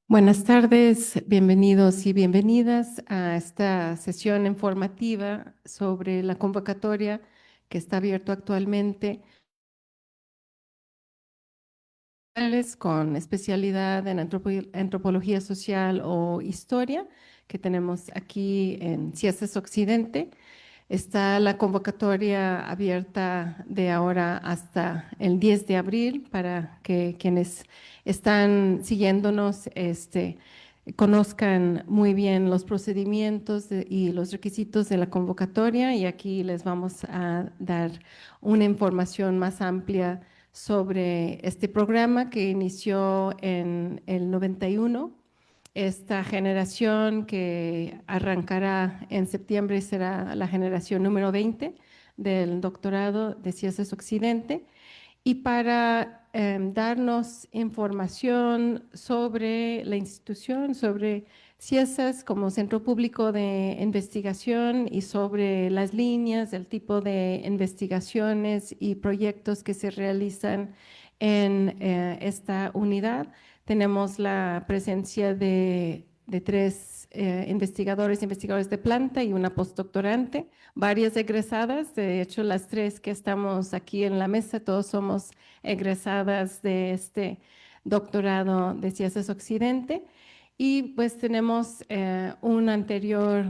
Buenas tardes, bienvenidos y bienvenidas a esta sesión informativa sobre la convocatoria que está abierto actualmente con especialidad en antropología social o historia que tenemos aquí en CIESES Occidente. Está la convocatoria abierta de ahora hasta el 10 de abril para que quienes están siguiéndonos conozcan muy bien los procedimientos y los requisitos de la convocatoria, y aquí les vamos a dar una información más amplia sobre este programa que inició en el 91. Esta generación que arrancará en septiembre será la generación número 20 del doctorado de Ciencias Occidente. Y para darnos información sobre la institución, sobre CIESAS como centro público de investigación y sobre las líneas, el tipo de investigaciones y proyectos que se realizan en esta unidad, tenemos la presencia de tres investigadores de planta y una postdoctorante, varias egresadas. De hecho, las tres que estamos aquí en la mesa, todos somos egresadas de este doctorado de Ciencias Occidente. Y pues tenemos un anterior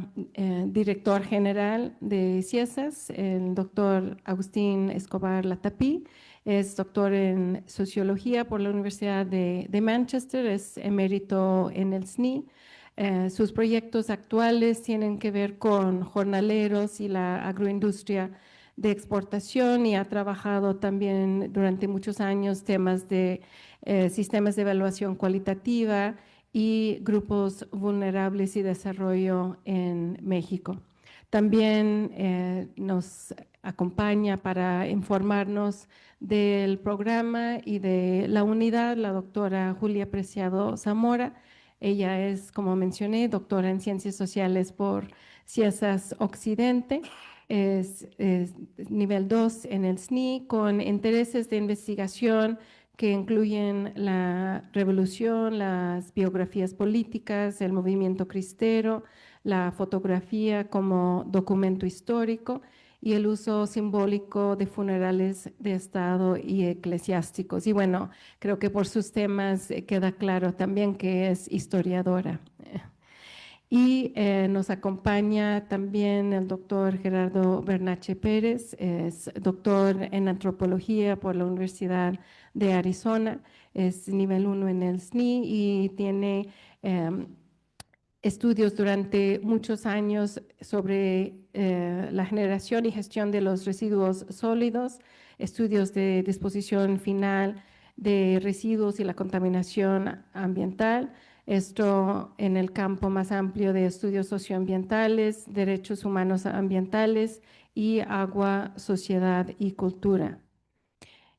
director general de Ciencias, el doctor Agustín Escobar Latapí. Es doctor en sociología por la Universidad de Manchester, es emérito en el SNI. Sus proyectos actuales tienen que ver con jornaleros y la agroindustria de exportación, y ha trabajado también durante muchos años temas de sistemas de evaluación cualitativa y grupos vulnerables y desarrollo en México. También nos acompaña para informarnos del programa y de la unidad la doctora Julia Preciado Zamora. Ella es, como mencioné, doctora en Ciencias Sociales por Ciencias Occidente, es nivel 2 en el SNI, con intereses de investigación que incluyen la revolución, las biografías políticas, el movimiento cristero, la fotografía como documento histórico y el uso simbólico de funerales de Estado y eclesiásticos. Y bueno, creo que por sus temas queda claro también que es historiadora. Y nos acompaña también el doctor Gerardo Bernache Pérez, es doctor en antropología por la Universidad de Arizona, es nivel 1 en el SNI y tiene estudios durante muchos años sobre la generación y gestión de los residuos sólidos, estudios de disposición final de residuos y la contaminación ambiental, esto en el campo más amplio de estudios socioambientales, derechos humanos ambientales y agua, sociedad y cultura.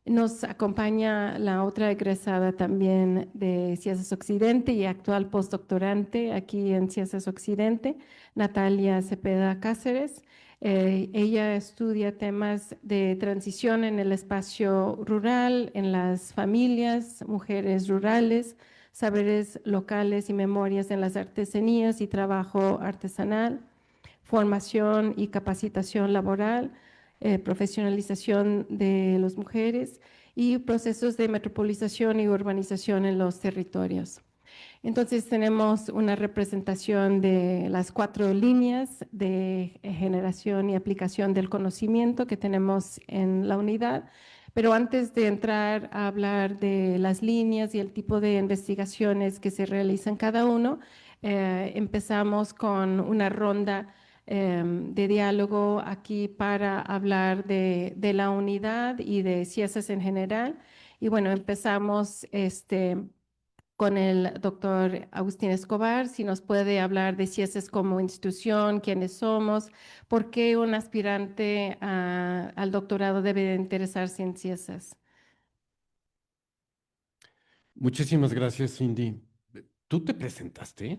Nos acompaña la otra egresada también de Ciencias Occidente y actual postdoctorante aquí en Ciencias Occidente, Natalia Cepeda Cáceres. Ella estudia temas de transición en el espacio rural, en las familias, mujeres rurales, saberes locales y memorias en las artesanías y trabajo artesanal, formación y capacitación laboral, profesionalización de las mujeres y procesos de metropolización y urbanización en los territorios. Entonces tenemos una representación de las 4 líneas de generación y aplicación del conocimiento que tenemos en la unidad, pero antes de entrar a hablar de las líneas y el tipo de investigaciones que se realizan cada uno, empezamos con una ronda de diálogo aquí para hablar de la unidad y de ciencias en general. Y bueno, empezamos con el doctor Agustín Escobar, si nos puede hablar de ciencias como institución, quiénes somos, por qué un aspirante al doctorado debe de interesarse en ciencias. Muchísimas gracias, Cindy. ¿Tú te presentaste?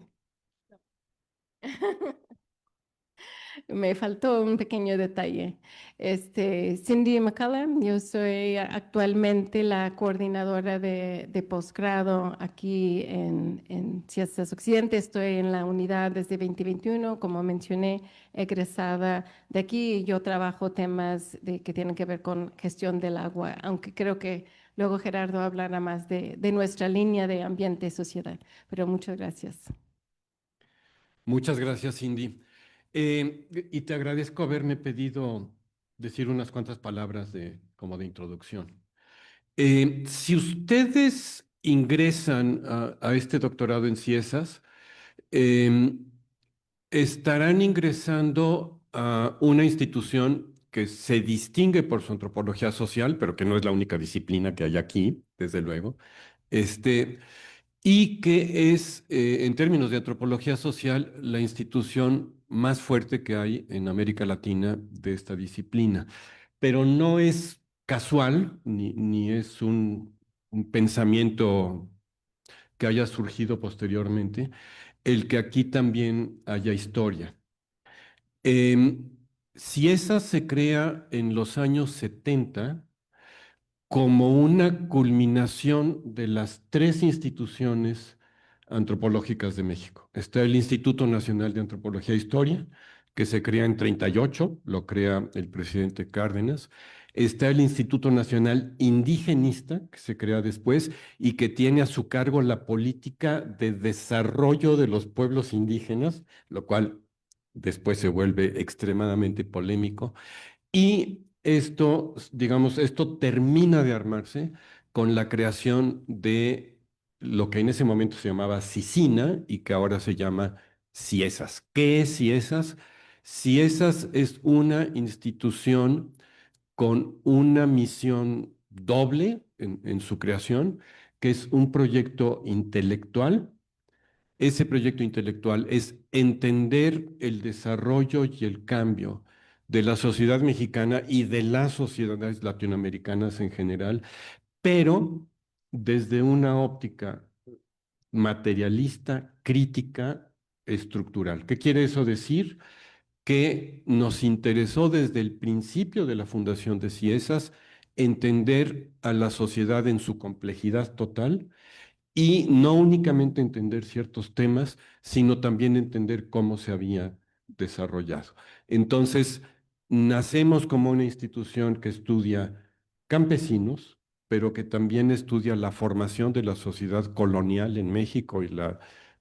Me faltó un pequeño detalle. Cindy McCallum, yo soy actualmente la coordinadora de posgrado aquí en Ciencias Occidente. Estoy en la unidad desde 2021, como mencioné, egresada de aquí. Y yo trabajo temas que tienen que ver con gestión del agua, aunque creo que luego Gerardo hablará más de nuestra línea de ambiente y sociedad. Pero muchas gracias. Muchas gracias, Cindy. Y te agradezco haberme pedido decir unas cuantas palabras como de introducción. Si ustedes ingresan a este doctorado en Ciesas, em, estarán ingresando a una institución que se distingue por su antropología social, pero que no es la única disciplina que hay aquí, desde luego. Este, y que es, en términos de antropología social, la institución más fuerte que hay en América Latina de esta disciplina. Pero no es casual, ni es un pensamiento que haya surgido posteriormente, el que aquí también haya historia. Em, si esa se crea en los años 70 como una culminación de las tres instituciones antropológicas de México. Está el Instituto Nacional de Antropología e Historia, que se crea en 38, lo crea el presidente Cárdenas. Está el Instituto Nacional Indigenista, que se crea después y que tiene a su cargo la política de desarrollo de los pueblos indígenas, lo cual después se vuelve extremadamente polémico. Y esto, digamos, esto termina de armarse con la creación de lo que en ese momento se llamaba CICINA y que ahora se llama CIESAS. ¿Qué es CIESAS? CIESAS es una institución con una misión doble en su creación, que es un proyecto intelectual. Ese proyecto intelectual es entender el desarrollo y el cambio de la sociedad mexicana y de las sociedades latinoamericanas en general, pero desde una óptica materialista, crítica, estructural. ¿Qué quiere eso decir? Que nos interesó desde el principio de la fundación de CIESAS entender a la sociedad en su complejidad total y no únicamente entender ciertos temas, sino también entender cómo se había desarrollado. Entonces, nacemos como una institución que estudia campesinos, pero que también estudia la formación de la sociedad colonial en México y la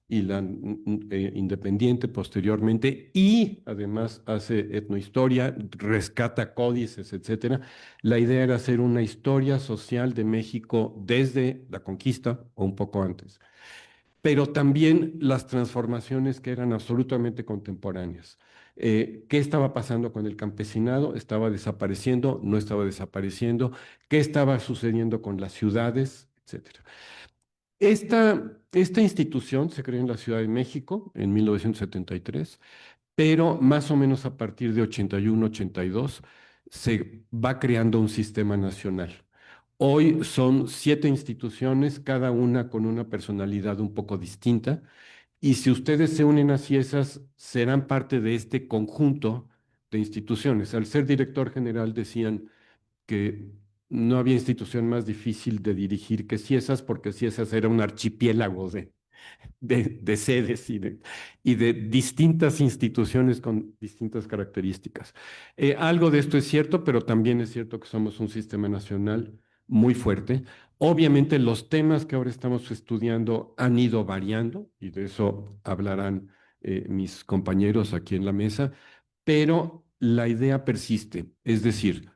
independiente posteriormente, y además hace etnohistoria, rescata códices, etcétera. La idea era hacer una historia social de México desde la conquista o un poco antes, pero también las transformaciones que eran absolutamente contemporáneas. ¿Qué estaba pasando con el campesinado? ¿Estaba desapareciendo? ¿No estaba desapareciendo? ¿Qué estaba sucediendo con las ciudades? Etcétera. Esta institución se creó en la Ciudad de México en 1973, pero más o menos a partir de 81, 82 se va creando un sistema nacional. Hoy son 7 instituciones, cada una con una personalidad un poco distinta, y si ustedes se unen así, esas serán parte de este conjunto de instituciones. Al ser director general decían que no había institución más difícil de dirigir que Ciesas, porque Ciesas era un archipiélago de sedes y de distintas instituciones con distintas características. Algo de esto es cierto, pero también es cierto que somos un sistema nacional muy fuerte. Obviamente los temas que ahora estamos estudiando han ido variando y de eso hablarán mis compañeros aquí en la mesa, pero la idea persiste, es decir,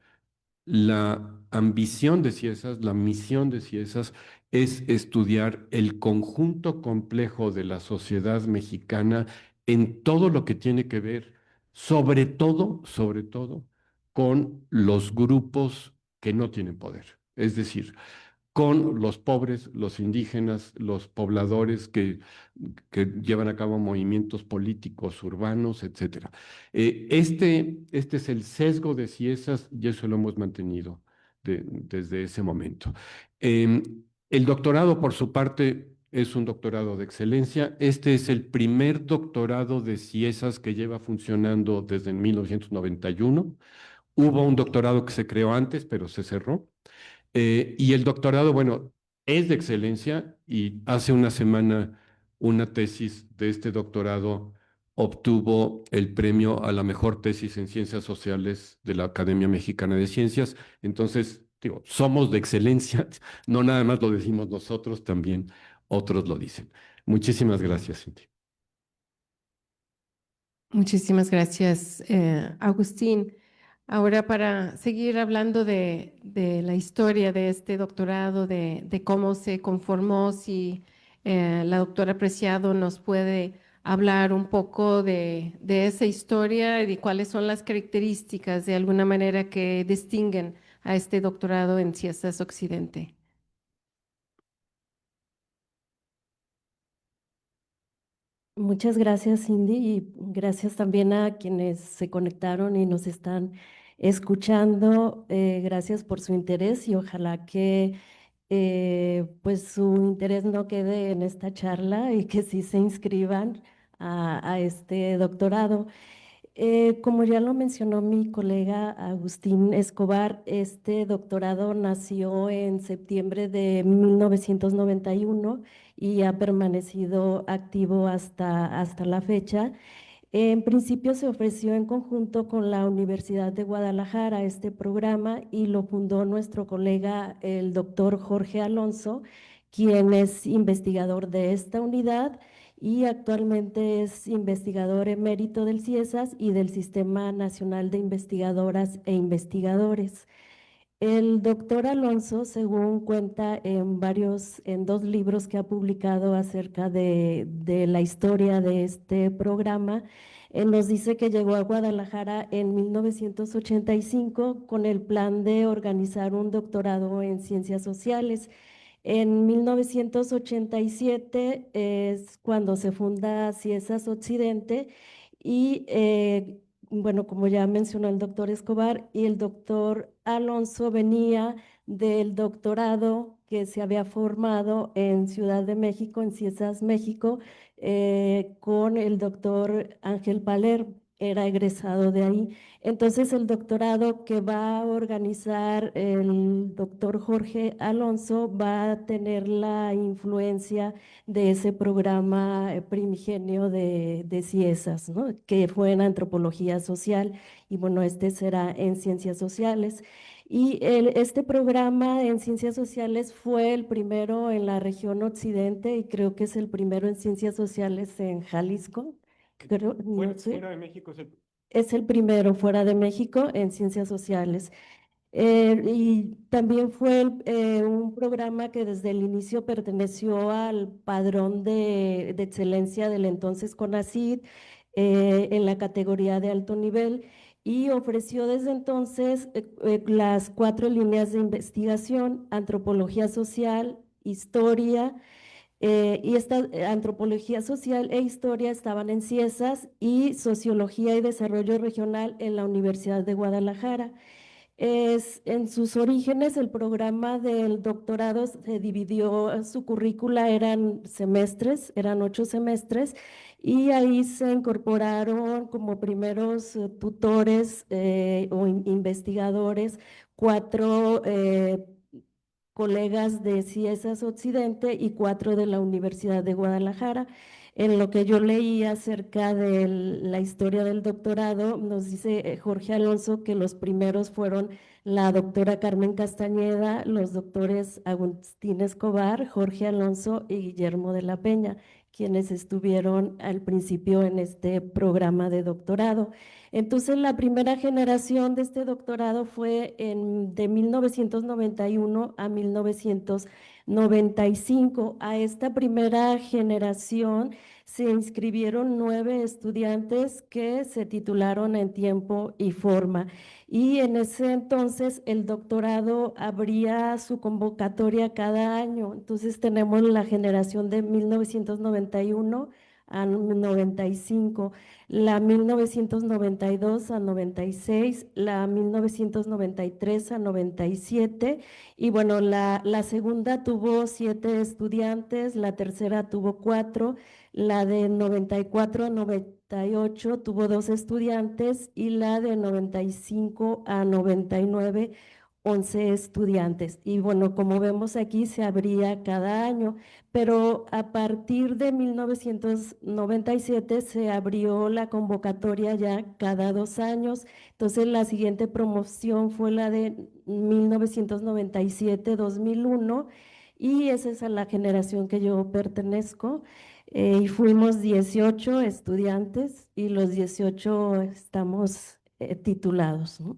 la ambición de Ciesas, la misión de Ciesas es estudiar el conjunto complejo de la sociedad mexicana en todo lo que tiene que ver, sobre todo, con los grupos que no tienen poder. Es decir, con los pobres, los indígenas, los pobladores que llevan a cabo movimientos políticos urbanos, etcétera. Este es el sesgo de Ciesas y eso lo hemos mantenido desde ese momento. El doctorado, por su parte, es un doctorado de excelencia. Este es el primer doctorado de CIESAS que lleva funcionando desde 1991. Hubo un doctorado que se creó antes, pero se cerró. Y el doctorado, bueno, es de excelencia y hace una semana una tesis de este doctorado obtuvo el premio a la mejor tesis en ciencias sociales de la Academia Mexicana de Ciencias. Entonces, digo, somos de excelencia, no nada más lo decimos nosotros, también otros lo dicen. Muchísimas gracias, Cindy. Muchísimas gracias, Agustín. Ahora, para seguir hablando de la historia de este doctorado, de cómo se conformó, si la doctora Preciado nos puede hablar un poco de esa historia y de cuáles son las características de alguna manera que distinguen a este doctorado en Ciencias Occidente. Muchas gracias, Cindy, y gracias también a quienes se conectaron y nos están escuchando. Gracias por su interés y ojalá que pues su interés no quede en esta charla y que sí se inscriban a este doctorado. Como ya lo mencionó mi colega Agustín Escobar, este doctorado nació en septiembre de 1991 y ha permanecido activo hasta la fecha. En principio se ofreció en conjunto con la Universidad de Guadalajara este programa y lo fundó nuestro colega, el doctor Jorge Alonso, quien es investigador de esta unidad y actualmente es investigador emérito del CIESAS y del Sistema Nacional de Investigadoras e Investigadores. El doctor Alonso, según cuenta en dos libros que ha publicado acerca de la historia de este programa, él nos dice que llegó a Guadalajara en 1985 con el plan de organizar un doctorado en ciencias sociales. En 1987 es cuando se funda CIESAS Occidente y bueno, como ya mencionó el doctor Escobar, y el doctor Alonso venía del doctorado que se había formado en Ciudad de México, en CIESAS México, con el doctor Ángel Paler, era egresado de ahí. Entonces, el doctorado que va a organizar el doctor Jorge Alonso va a tener la influencia de ese programa primigenio de CIESAS, ¿no? Que fue en antropología social y bueno, este será en ciencias sociales. Y este programa en ciencias sociales fue el primero en la región occidente y creo que es el primero en ciencias sociales en Jalisco. Creo, no sé. Fuera de México Es el primero fuera de México en ciencias sociales. Y también fue un programa que desde el inicio perteneció al padrón de excelencia del entonces CONACYT en la categoría de alto nivel y ofreció desde entonces las 4 líneas de investigación: antropología social, historia, y esta antropología social e historia estaban en CIESAS y sociología y desarrollo regional en la Universidad de Guadalajara. En sus orígenes, el programa del doctorado se dividió, su currícula eran semestres, eran 8 semestres, y ahí se incorporaron como primeros tutores o investigadores 4 colegas de CIESAS Occidente y 4 de la Universidad de Guadalajara. En lo que yo leí acerca de la historia del doctorado, nos dice Jorge Alonso que los primeros fueron la doctora Carmen Castañeda, los doctores Agustín Escobar, Jorge Alonso y Guillermo de la Peña, quienes estuvieron al principio en este programa de doctorado. Entonces, la primera generación de este doctorado fue de 1991 a 1995. A esta primera generación se inscribieron 9 estudiantes que se titularon en tiempo y forma. Y en ese entonces el doctorado abría su convocatoria cada año. Entonces tenemos la generación de 1991 a 95, la 1992 a 96, la 1993 a 97, y bueno, la segunda tuvo 7 estudiantes, la tercera tuvo 4, la de 94 a 98 tuvo 2 estudiantes y la de 95 a 99 11 estudiantes. Y bueno, como vemos aquí, se abría cada año, pero a partir de 1997 se abrió la convocatoria ya cada 2 años. Entonces, la siguiente promoción fue la de 1997-2001 y esa es a la generación que yo pertenezco. Y fuimos 18 estudiantes y los 18 estamos titulados, ¿no?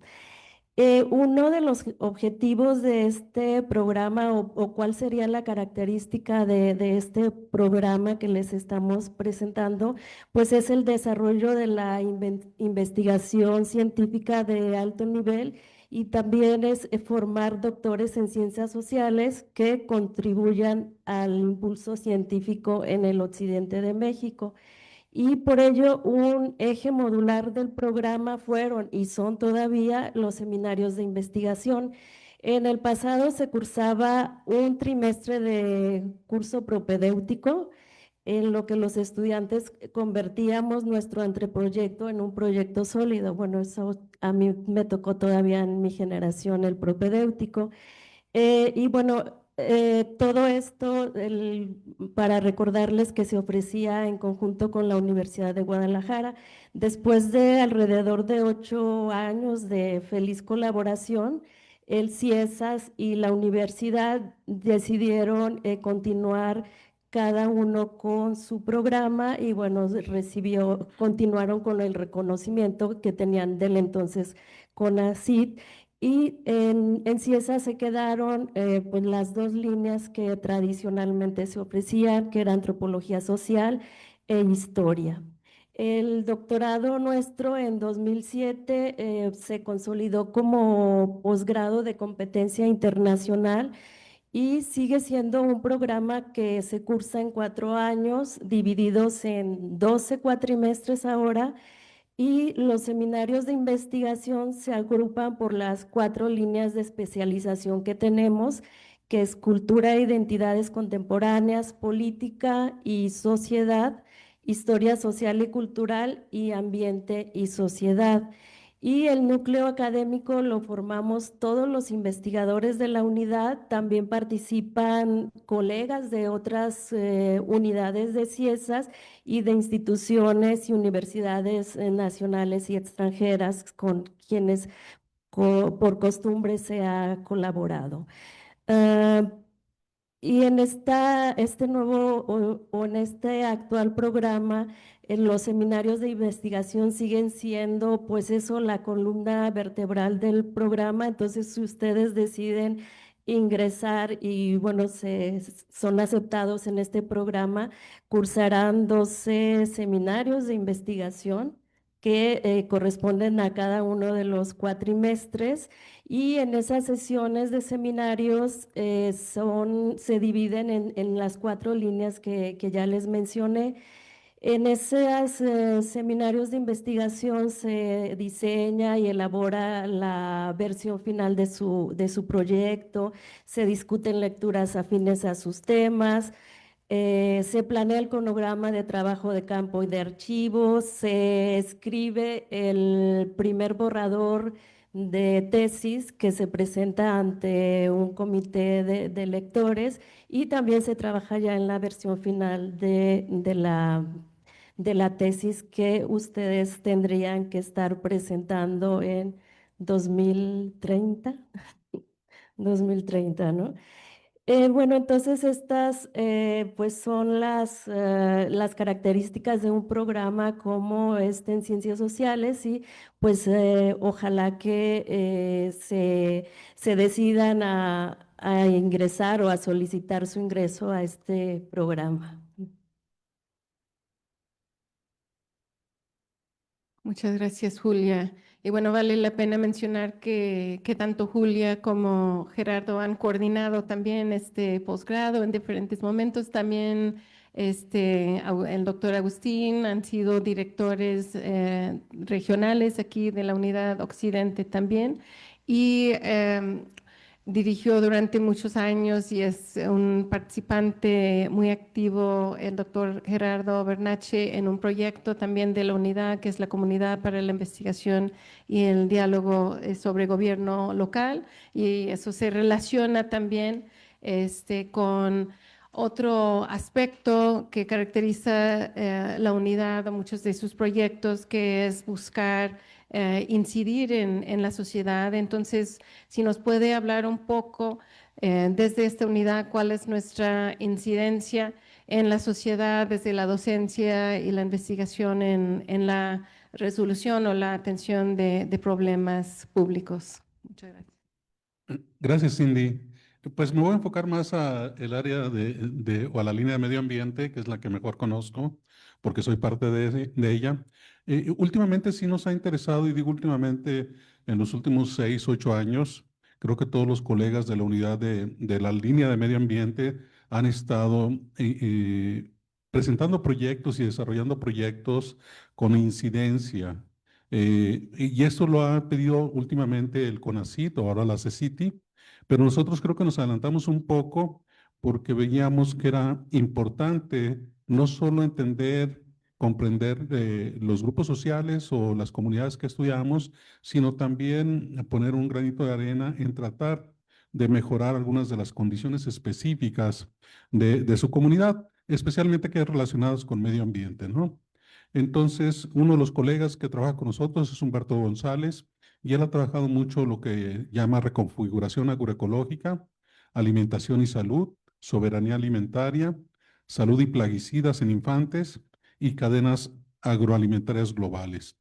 Uno de los objetivos de este programa o cuál sería la característica de este programa que les estamos presentando, pues es el desarrollo de la investigación científica de alto nivel y también es formar doctores en ciencias sociales que contribuyan al impulso científico en el occidente de México. Y por ello, un eje modular del programa fueron y son todavía los seminarios de investigación. En el pasado se cursaba un trimestre de curso propedéutico, en lo que los estudiantes convertíamos nuestro anteproyecto en un proyecto sólido. Bueno, eso a mí me tocó todavía en mi generación el propedéutico. Y bueno, todo esto para recordarles que se ofrecía en conjunto con la Universidad de Guadalajara. Después de alrededor de 8 años de feliz colaboración, el CIESAS y la universidad decidieron continuar cada uno con su programa y bueno, continuaron con el reconocimiento que tenían del entonces CONACYT. Y en CIESA se quedaron pues las 2 líneas que tradicionalmente se ofrecían, que era antropología social e historia. El doctorado nuestro en 2007 se consolidó como posgrado de competencia internacional y sigue siendo un programa que se cursa en 4 años, divididos en 12 cuatrimestres ahora, y los seminarios de investigación se agrupan por las 4 líneas de especialización que tenemos, que es cultura e identidades contemporáneas, política y sociedad, historia social y cultural y ambiente y sociedad. Y el núcleo académico lo formamos todos los investigadores de la unidad, también participan colegas de otras unidades de CIESAS y de instituciones y universidades nacionales y extranjeras con quienes por costumbre se ha colaborado. Ah, y en este nuevo o en este actual programa, en los seminarios de investigación siguen siendo, pues eso, la columna vertebral del programa. Entonces, si ustedes deciden ingresar y, bueno, son aceptados en este programa, cursarán 12 seminarios de investigación que corresponden a cada uno de los cuatrimestres. Y en esas sesiones de seminarios se dividen en las 4 líneas que ya les mencioné. En esos seminarios de investigación se diseña y elabora la versión final de su proyecto, se discuten lecturas afines a sus temas, se planea el cronograma de trabajo de campo y de archivos, se escribe el primer borrador de tesis que se presenta ante un comité de lectores y también se trabaja ya en la versión final de la tesis que ustedes tendrían que estar presentando en 2030, 2030, ¿no? Bueno, entonces estas pues son las características de un programa como este en ciencias sociales y pues ojalá que se decidan a ingresar o a solicitar su ingreso a este programa. Muchas gracias, Julia. Y bueno, vale la pena mencionar que tanto Julia como Gerardo han coordinado también este posgrado en diferentes momentos. También el doctor Agustín han sido directores regionales aquí de la Unidad Occidente también y dirigió durante muchos años y es un participante muy activo el doctor Gerardo Bernache en un proyecto también de la unidad que es la Comunidad para la Investigación y el Diálogo sobre Gobierno Local, y eso se relaciona también con otro aspecto que caracteriza la unidad o muchos de sus proyectos, que es buscar incidir en la sociedad. Entonces, si nos puede hablar un poco desde esta unidad, cuál es nuestra incidencia en la sociedad desde la docencia y la investigación en la resolución o la atención de problemas públicos. Muchas gracias. Gracias, Cindy. Pues me voy a enfocar más a el área o a la línea de medio ambiente, que es la que mejor conozco, porque soy parte de ella. Últimamente sí nos ha interesado, y digo últimamente, en los últimos 6, 8 años, creo que todos los colegas de la unidad de la línea de medio ambiente han estado presentando proyectos y desarrollando proyectos con incidencia. Y esto lo ha pedido últimamente el CONACYT, o ahora la CECITI, pero nosotros creo que nos adelantamos un poco porque veíamos que era importante no solo entender, comprender los grupos sociales o las comunidades que estudiamos, sino también poner un granito de arena en tratar de mejorar algunas de las condiciones específicas de su comunidad, especialmente que relacionadas con medio ambiente, ¿no? Entonces, uno de los colegas que trabaja con nosotros es Humberto González, y él ha trabajado mucho lo que llama reconfiguración agroecológica, alimentación y salud, soberanía alimentaria, salud y plaguicidas en infantes y cadenas agroalimentarias globales.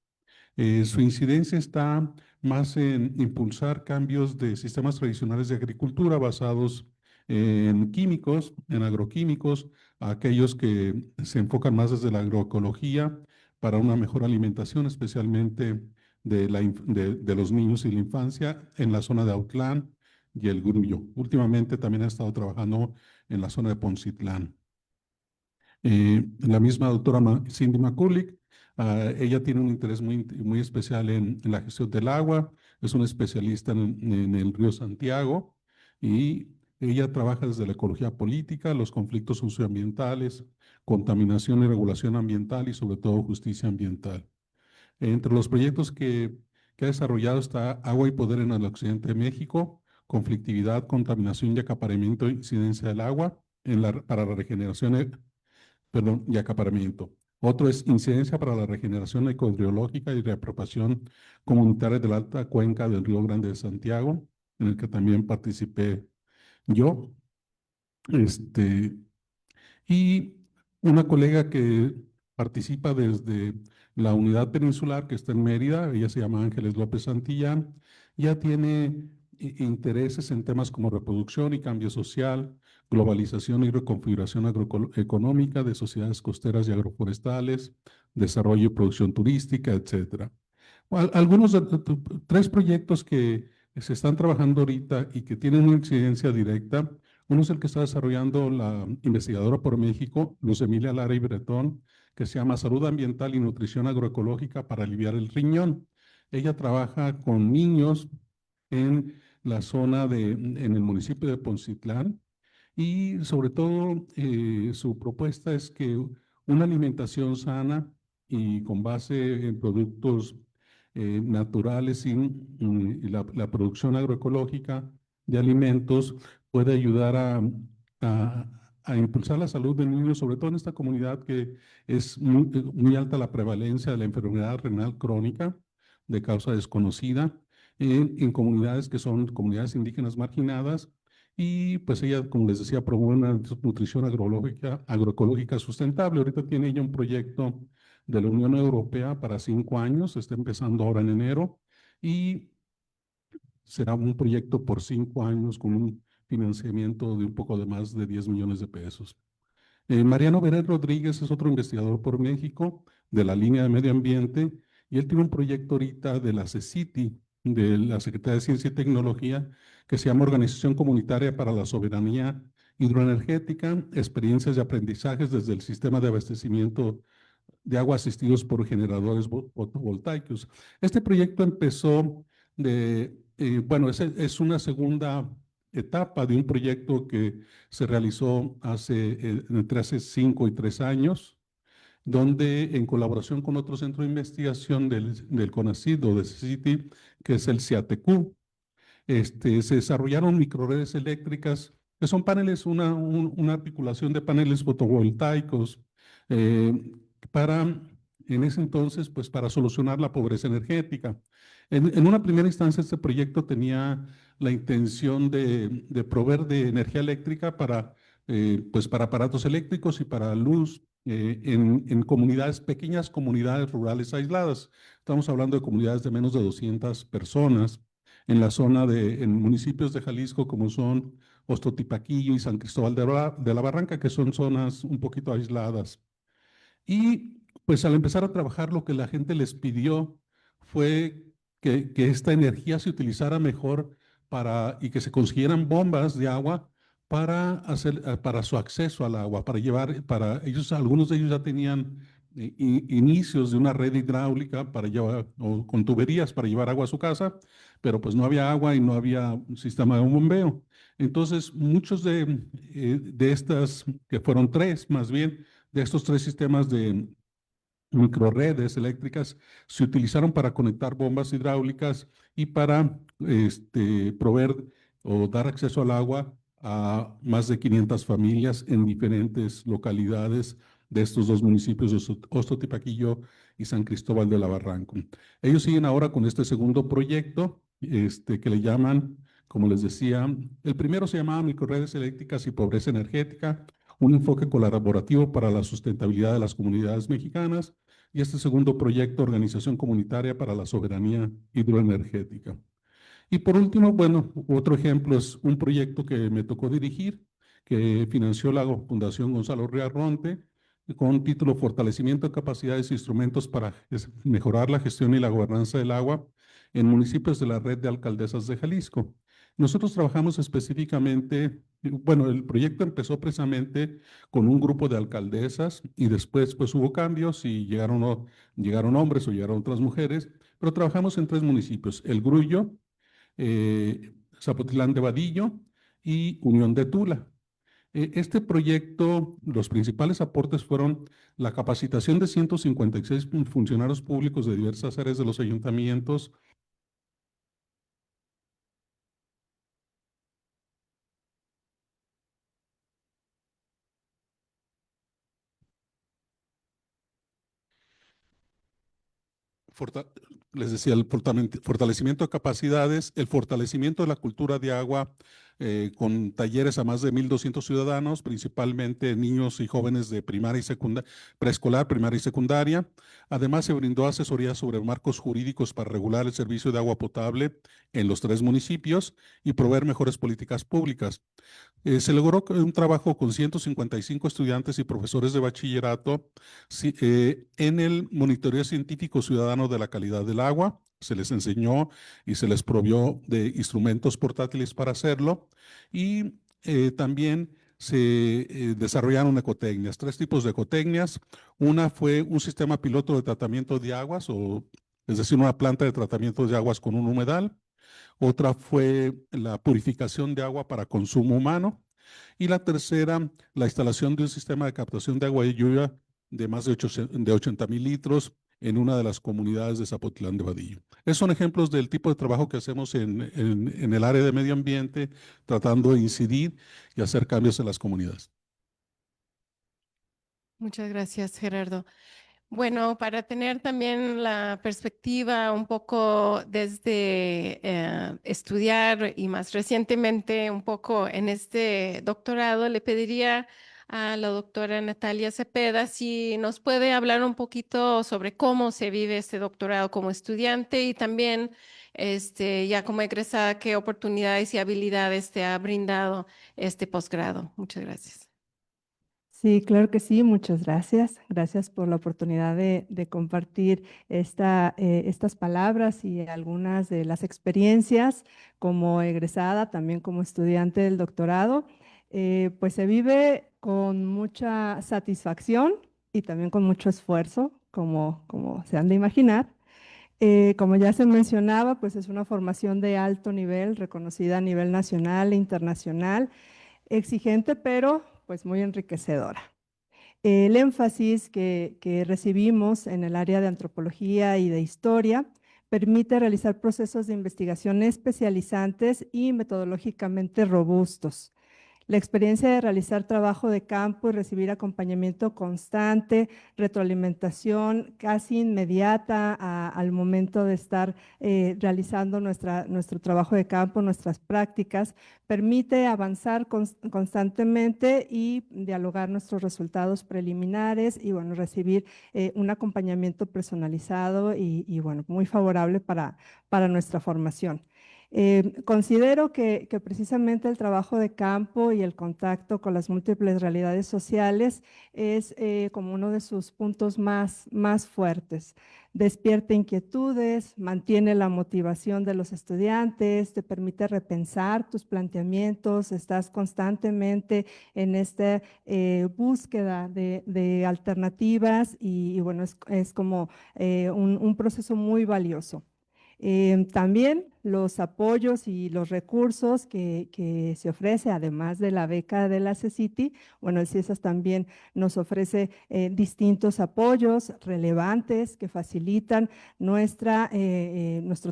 Su incidencia está más en impulsar cambios de sistemas tradicionales de agricultura basados en químicos, en agroquímicos, a aquellos que se enfocan más desde la agroecología para una mejor alimentación, especialmente de los niños y la infancia en la zona de Autlán y el Grullo. Últimamente también ha estado trabajando en la zona de Poncitlán. La misma doctora Cindy McCulloch, ella tiene un interés muy especial en la gestión del agua, es una especialista en el río Santiago, y ella trabaja desde la ecología política, los conflictos socioambientales, contaminación y regulación ambiental y sobre todo justicia ambiental. Entre los proyectos que ha desarrollado está Agua y Poder en el Occidente de México, conflictividad, contaminación y acaparamiento e incidencia del agua para la regeneración y acaparamiento. Otro es incidencia para la regeneración ecohidrológica y reapropiación comunitaria de la alta cuenca del Río Grande de Santiago, en el que también participé yo. Y una colega que participa desde la unidad peninsular que está en Mérida, ella se llama Ángeles López Santillán, ya tiene intereses en temas como reproducción y cambio social, globalización y reconfiguración agroeconómica de sociedades costeras y agroforestales, desarrollo y producción turística, etc. Algunos tres proyectos que se están trabajando ahorita y que tienen una incidencia directa. Uno es el que está desarrollando la investigadora por México, Luz Emilia Lara y Bretón, que se llama Salud Ambiental y Nutrición Agroecológica para aliviar el riñón. Ella trabaja con niños en la zona en el municipio de Poncitlán, y sobre todo su propuesta es que una alimentación sana y con base en productos naturales y la producción agroecológica de alimentos puede ayudar a impulsar la salud del niño, sobre todo en esta comunidad que es muy alta la prevalencia de la enfermedad renal crónica de causa desconocida en comunidades que son comunidades indígenas marginadas. Y pues ella, como les decía, promueve una nutrición agroecológica sustentable. Ahorita tiene ella un proyecto de la Unión Europea para 5 años, está empezando ahora en enero, y será un proyecto por 5 años con un financiamiento de un poco de más de 10 millones de pesos. Mariano Beret Rodríguez es otro investigador por México de la línea de medio ambiente, y él tiene un proyecto ahorita de la CECITI, de la Secretaría de Ciencia y Tecnología, que se llama Organización Comunitaria para la Soberanía hidroenergética, experiencias y aprendizajes desde el sistema de abastecimiento de agua asistidos por generadores fotovoltaicos. Este proyecto empezó bueno, es una segunda etapa de un proyecto que se realizó entre hace 5 y 3 años, donde en colaboración con otro centro de investigación del CONACYT o de CITI, que es el CIATECU, se desarrollaron microredes eléctricas, que son paneles, una articulación de paneles fotovoltaicos eh, para, en ese entonces, pues para solucionar la pobreza energética. En una primera instancia, este proyecto tenía la intención de proveer de energía eléctrica pues para aparatos eléctricos y para luz en comunidades, pequeñas comunidades rurales aisladas. Estamos hablando de comunidades de menos de 200 personas en la zona en municipios de Jalisco como son Ostotipaquillo y San Cristóbal de la Barranca, que son zonas un poquito aisladas. Y pues al empezar a trabajar, lo que la gente les pidió fue que esta energía se utilizara mejor y que se consiguieran bombas de agua para su acceso al agua, algunos de ellos ya tenían inicios de una red hidráulica para llevar, o con tuberías para llevar agua a su casa, pero pues no había agua y no había un sistema de bombeo. Entonces, muchos de estas, que fueron 3 más bien, de estos 3 sistemas de microredes eléctricas, se utilizaron para conectar bombas hidráulicas y para proveer o dar acceso al agua a más de 500 familias en diferentes localidades de estos 2 municipios de Ostotipaquillo y San Cristóbal de la Barranca. Ellos siguen ahora con este segundo proyecto que le llaman, como les decía, el primero se llamaba Microredes Eléctricas y Pobreza Energética, un enfoque colaborativo para la sustentabilidad de las comunidades mexicanas, y este segundo proyecto, Organización Comunitaria para la Soberanía Hidroenergética. Y por último, bueno, otro ejemplo es un proyecto que me tocó dirigir, que financió la Fundación Gonzalo Riarronte, con título Fortalecimiento de capacidades e instrumentos para mejorar la gestión y la gobernanza del agua en municipios de la red de alcaldesas de Jalisco. Nosotros trabajamos específicamente, bueno, el proyecto empezó precisamente con un grupo de alcaldesas y después pues hubo cambios y llegaron hombres o llegaron otras mujeres, pero trabajamos en 3 municipios, El Grullo, Zapotlán de Vadillo y Unión de Tula. Este proyecto, los principales aportes fueron la capacitación de 156 funcionarios públicos de diversas áreas de los ayuntamientos, les decía, el fortalecimiento de capacidades, el fortalecimiento de la cultura de agua con talleres a más de 1,200 ciudadanos, principalmente niños y jóvenes de primaria y secundaria, preescolar, primaria y secundaria. Además, se brindó asesoría sobre marcos jurídicos para regular el servicio de agua potable en los 3 municipios y proveer mejores políticas públicas. Se logró un trabajo con 155 estudiantes y profesores de bachillerato en el monitoreo científico ciudadano de la calidad del agua. Se les enseñó y se les provió de instrumentos portátiles para hacerlo, y también se desarrollaron ecotecnias, 3 tipos de ecotecnias. Una fue un sistema piloto de tratamiento de aguas, es decir, una planta de tratamiento de aguas con un humedal. Otra fue la purificación de agua para consumo humano. Y la tercera, la instalación de un sistema de captación de agua de lluvia de más de 80,000 litros en una de las comunidades de Zapotlán de Vadillo. Esos son ejemplos del tipo de trabajo que hacemos en el área de medio ambiente, tratando de incidir y hacer cambios en las comunidades. Muchas gracias, Gerardo. Bueno, para tener también la perspectiva un poco desde estudiar y más recientemente un poco en este doctorado, le pediría a la doctora Natalia Cepeda si nos puede hablar un poquito sobre cómo se vive este doctorado como estudiante y también ya como egresada, qué oportunidades y habilidades te ha brindado este posgrado. Muchas gracias. Sí, claro que sí, muchas gracias. Gracias por la oportunidad de compartir estas palabras y algunas de las experiencias como egresada, también como estudiante del doctorado. pues se vive con mucha satisfacción y también con mucho esfuerzo, como se han de imaginar. Como ya se mencionaba, pues es una formación de alto nivel, reconocida a nivel nacional e internacional, exigente, pero pues muy enriquecedora. El énfasis que recibimos en el área de antropología y de historia permite realizar procesos de investigación especializantes y metodológicamente robustos. La experiencia de realizar trabajo de campo y recibir acompañamiento constante, retroalimentación casi inmediata al momento de estar realizando nuestro trabajo de campo, nuestras prácticas, permite avanzar constantemente y dialogar nuestros resultados preliminares y bueno, recibir un acompañamiento personalizado y bueno, muy favorable para nuestra formación. Considero que precisamente el trabajo de campo y el contacto con las múltiples realidades sociales es como uno de sus puntos más fuertes. Despierta inquietudes, mantiene la motivación de los estudiantes, te permite repensar tus planteamientos, estás constantemente en esta búsqueda de alternativas y bueno, es como un proceso muy valioso. También los apoyos y los recursos que se ofrece, además de la beca de la CECITI, bueno, el CIESAS también nos ofrece distintos apoyos relevantes que facilitan nuestro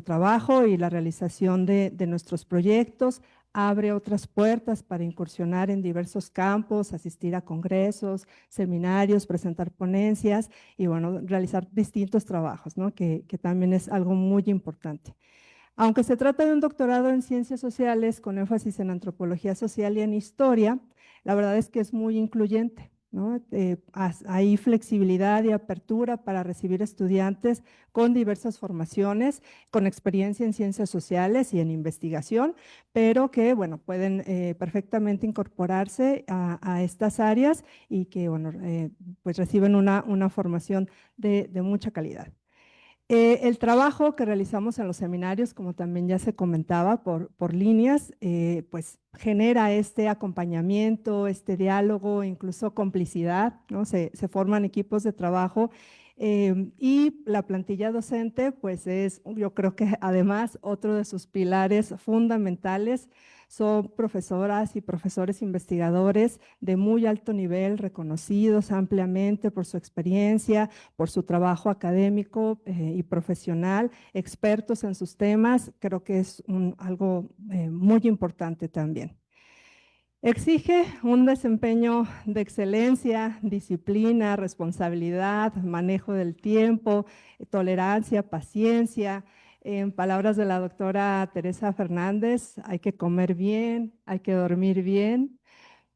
trabajo y la realización de nuestros proyectos, abre otras puertas para incursionar en diversos campos, asistir a congresos, seminarios, presentar ponencias y bueno, realizar distintos trabajos, ¿no? Que también es algo muy importante. Aunque se trata de un doctorado en ciencias sociales con énfasis en antropología social y en historia, la verdad es que es muy incluyente, ¿no? Hay flexibilidad y apertura para recibir estudiantes con diversas formaciones, con experiencia en ciencias sociales y en investigación, pero que, bueno, pueden perfectamente incorporarse a estas áreas y que, bueno, pues reciben una formación de mucha calidad. El trabajo que realizamos en los seminarios, como también ya se comentaba por líneas, pues genera este acompañamiento, este diálogo, incluso complicidad, ¿no? Se forman equipos de trabajo y la plantilla docente, pues es, yo creo que además otro de sus pilares fundamentales. Son profesoras y profesores investigadores de muy alto nivel, reconocidos ampliamente por su experiencia, por su trabajo académico y profesional, expertos en sus temas, creo que es algo muy importante también. Exige un desempeño de excelencia, disciplina, responsabilidad, manejo del tiempo, tolerancia, paciencia. En palabras de la doctora Teresa Fernández, hay que comer bien, hay que dormir bien,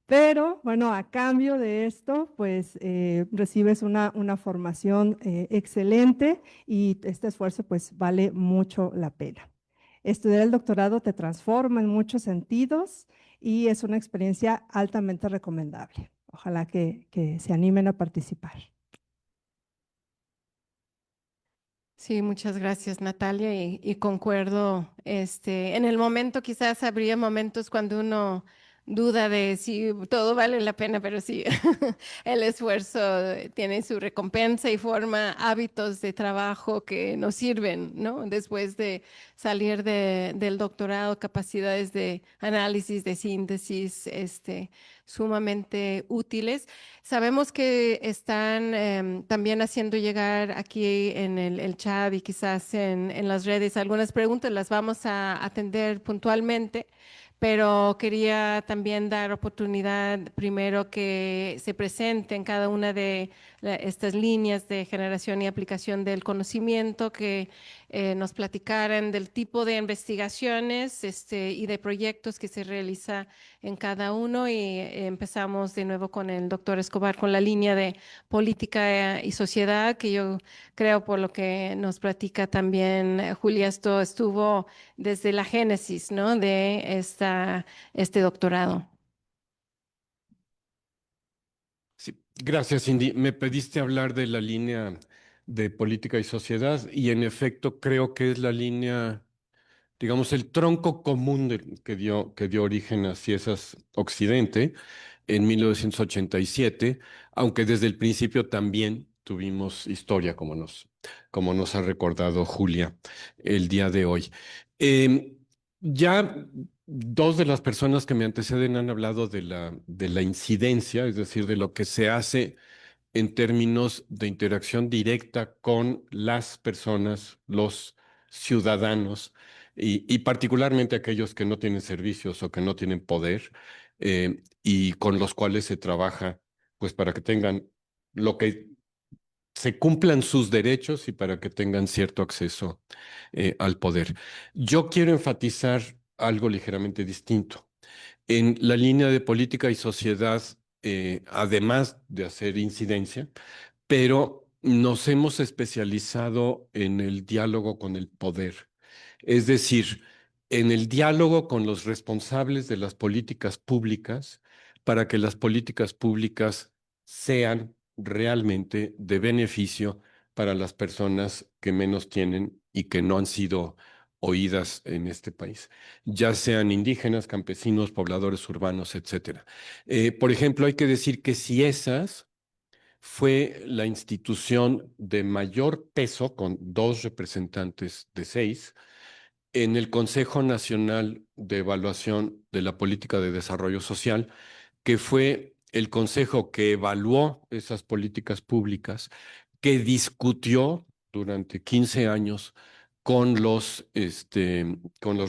pero bueno, a cambio de esto, pues recibes una formación excelente y este esfuerzo pues vale mucho la pena. Estudiar el doctorado te transforma en muchos sentidos y es una experiencia altamente recomendable. Ojalá que se animen a participar. Sí, muchas gracias, Natalia, y concuerdo. En el momento quizás habría momentos cuando uno duda de si todo vale la pena, pero sí, el esfuerzo tiene su recompensa y forma hábitos de trabajo que nos sirven, ¿no? Después de salir del doctorado, capacidades de análisis, de síntesis, sumamente útiles. Sabemos que están también haciendo llegar aquí en el chat y quizás en las redes algunas preguntas, las vamos a atender puntualmente, pero quería también dar oportunidad primero que se presenten cada una de estas líneas de generación y aplicación del conocimiento, que nos platicaran del tipo de investigaciones y de proyectos que se realiza en cada uno y empezamos de nuevo con el doctor Escobar con la línea de política y sociedad, que yo creo por lo que nos platica también Julia, esto estuvo desde la génesis, ¿no? De este doctorado. Sí, gracias, Cindy. Me pediste hablar de la línea de política y sociedad y en efecto creo que es la línea, digamos, el tronco común que dio origen a Ciesas Occidente en 1987, aunque desde el principio también tuvimos historia, como nos ha recordado Julia el día de hoy. Em, ya dos de las personas que me anteceden han hablado de la incidencia, es decir, de lo que se hace en términos de interacción directa con las personas, los ciudadanos, y particularmente aquellos que no tienen servicios o que no tienen poder, y con los cuales se trabaja, pues para que tengan lo que se cumplan sus derechos y para que tengan cierto acceso al poder. Yo quiero enfatizar algo ligeramente distinto. En la línea de política y sociedad, además de hacer incidencia, pero nos hemos especializado en el diálogo con el poder, es decir, en el diálogo con los responsables de las políticas públicas para que las políticas públicas sean realmente de beneficio para las personas que menos tienen y que no han sido oídas en este país, ya sean indígenas, campesinos, pobladores urbanos, etcétera. Por ejemplo, hay que decir que si esas fue la institución de mayor peso, con 2 representantes de 6, en el Consejo Nacional de Evaluación de la Política de Desarrollo Social, que fue el consejo que evaluó esas políticas públicas, que discutió durante 15 años con los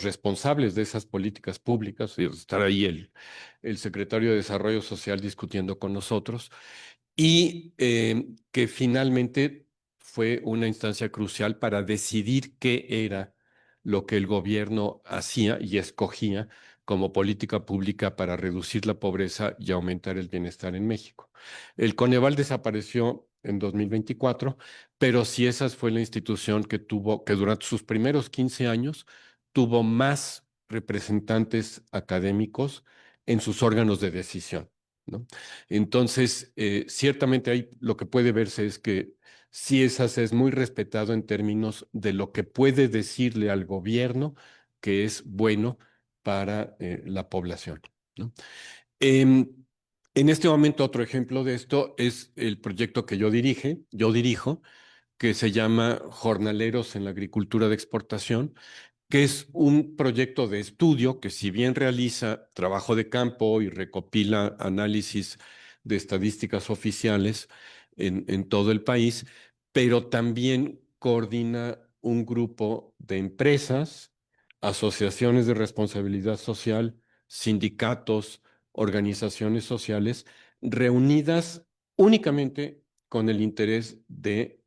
responsables de esas políticas públicas, y estar ahí el secretario de Desarrollo Social discutiendo con nosotros, y que finalmente fue una instancia crucial para decidir qué era lo que el gobierno hacía y escogía como política pública para reducir la pobreza y aumentar el bienestar en México. El Coneval desapareció en 2024, pero sí esa fue la institución que durante sus primeros 15 años tuvo más representantes académicos en sus órganos de decisión, ¿no? Entonces, ciertamente ahí lo que puede verse es que CIESAS es muy respetado en términos de lo que puede decirle al gobierno que es bueno para la población, ¿no? Em, en este momento, otro ejemplo de esto es el proyecto que yo dirijo, que se llama Jornaleros en la Agricultura de Exportación, que es un proyecto de estudio que, si bien realiza trabajo de campo y recopila análisis de estadísticas oficiales en todo el país, pero también coordina un grupo de empresas, asociaciones de responsabilidad social, sindicatos, organizaciones sociales, reunidas únicamente con el interés de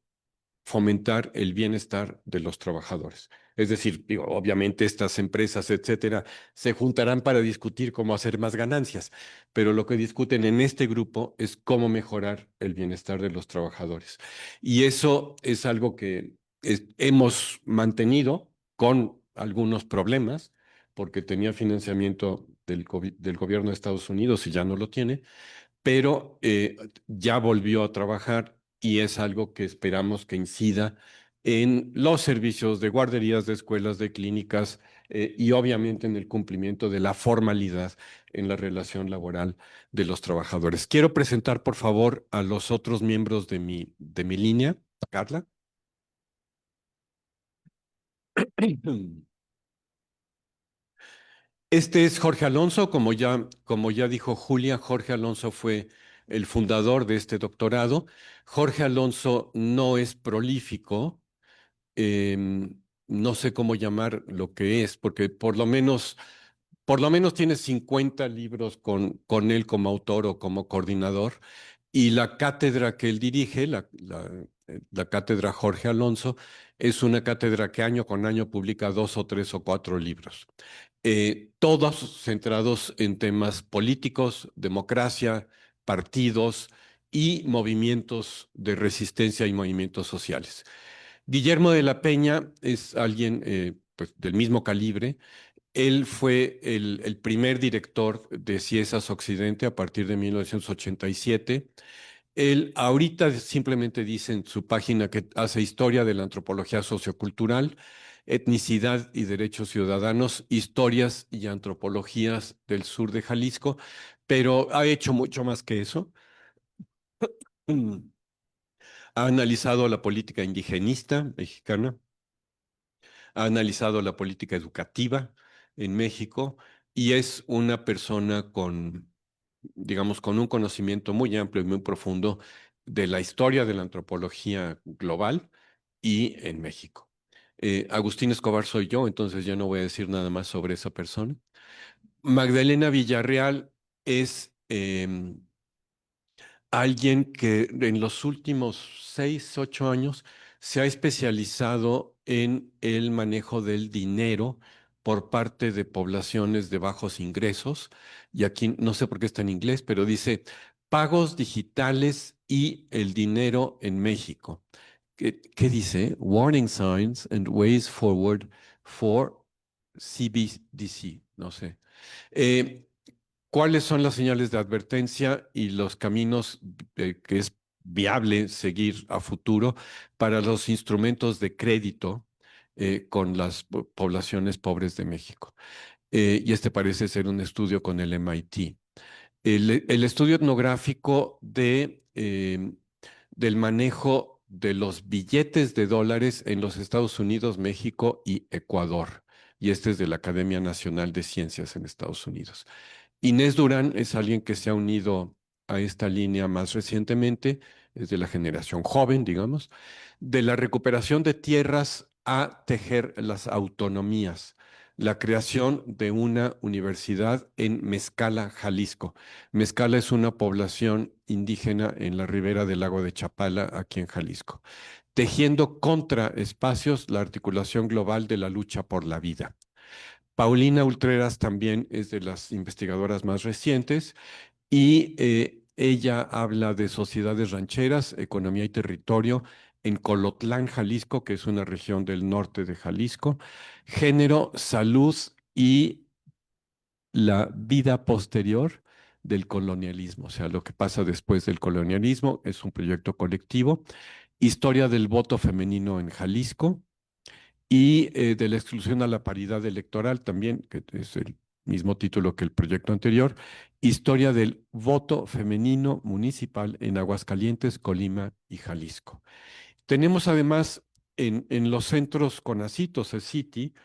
fomentar el bienestar de los trabajadores. Es decir, digo, obviamente estas empresas, etcétera, se juntarán para discutir cómo hacer más ganancias, pero lo que discuten en este grupo es cómo mejorar el bienestar de los trabajadores. Y eso es algo que hemos mantenido con algunos problemas, porque tenía financiamiento del gobierno de Estados Unidos y ya no lo tiene, pero ya volvió a trabajar y es algo que esperamos que incida en los servicios de guarderías, de escuelas, de clínicas, y obviamente en el cumplimiento de la formalidad en la relación laboral de los trabajadores. Quiero presentar, por favor, a los otros miembros de mi línea. Carla. Este es Jorge Alonso, como ya dijo Julia, Jorge Alonso fue el fundador de este doctorado. Jorge Alonso no es prolífico, no sé cómo llamar lo que es, porque por lo menos tiene 50 libros con él como autor o como coordinador, y la cátedra que él dirige, la cátedra Jorge Alonso, es una cátedra que año con año publica 2 o 3 o 4 libros, todos centrados en temas políticos, democracia, partidos y movimientos de resistencia y movimientos sociales. Guillermo de la Peña es alguien pues, del mismo calibre. Él fue el primer director de CIESAS Occidente a partir de 1987. Él ahorita simplemente dice en su página que hace historia de la antropología sociocultural. Etnicidad y Derechos Ciudadanos, Historias y Antropologías del Sur de Jalisco, pero ha hecho mucho más que eso. Ha analizado la política indigenista mexicana, ha analizado la política educativa en México y es una persona con, digamos, con un conocimiento muy amplio y muy profundo de la historia de la antropología global y en México. Agustín Escobar soy yo, entonces ya no voy a decir nada más sobre esa persona. Magdalena Villarreal es alguien que en los últimos 6, 8 años se ha especializado en el manejo del dinero por parte de poblaciones de bajos ingresos. Y aquí no sé por qué está en inglés, pero dice pagos digitales y el dinero en México. ¿Qué dice? Warning signs and ways forward for CBDC. No sé. Eh, ¿Cuáles son las señales de advertencia y los caminos que es viable seguir a futuro para los instrumentos de crédito con las poblaciones pobres de México? Y este parece ser un estudio con el MIT. El estudio etnográfico del manejo de los billetes de dólares en los Estados Unidos, México y Ecuador. Y este es de la Academia Nacional de Ciencias en Estados Unidos. Inés Durán es alguien que se ha unido a esta línea más recientemente, es de la generación joven, digamos, de la recuperación de tierras a tejer las autonomías, la creación de una universidad en Mezcala, Jalisco. Mezcala es una población indígena en la ribera del lago de Chapala, aquí en Jalisco. Tejiendo contra espacios la articulación global de la lucha por la vida. Paulina Ultreras también es de las investigadoras más recientes y ella habla de sociedades rancheras, economía y territorio en Colotlán, Jalisco, que es una región del norte de Jalisco, género, salud y la vida posterior del colonialismo, o sea, lo que pasa después del colonialismo, es un proyecto colectivo, historia del voto femenino en Jalisco, y de la exclusión a la paridad electoral también, que es el mismo título que el proyecto anterior, historia del voto femenino municipal en Aguascalientes, Colima y Jalisco. Tenemos además en los centros CONACYT o CECITI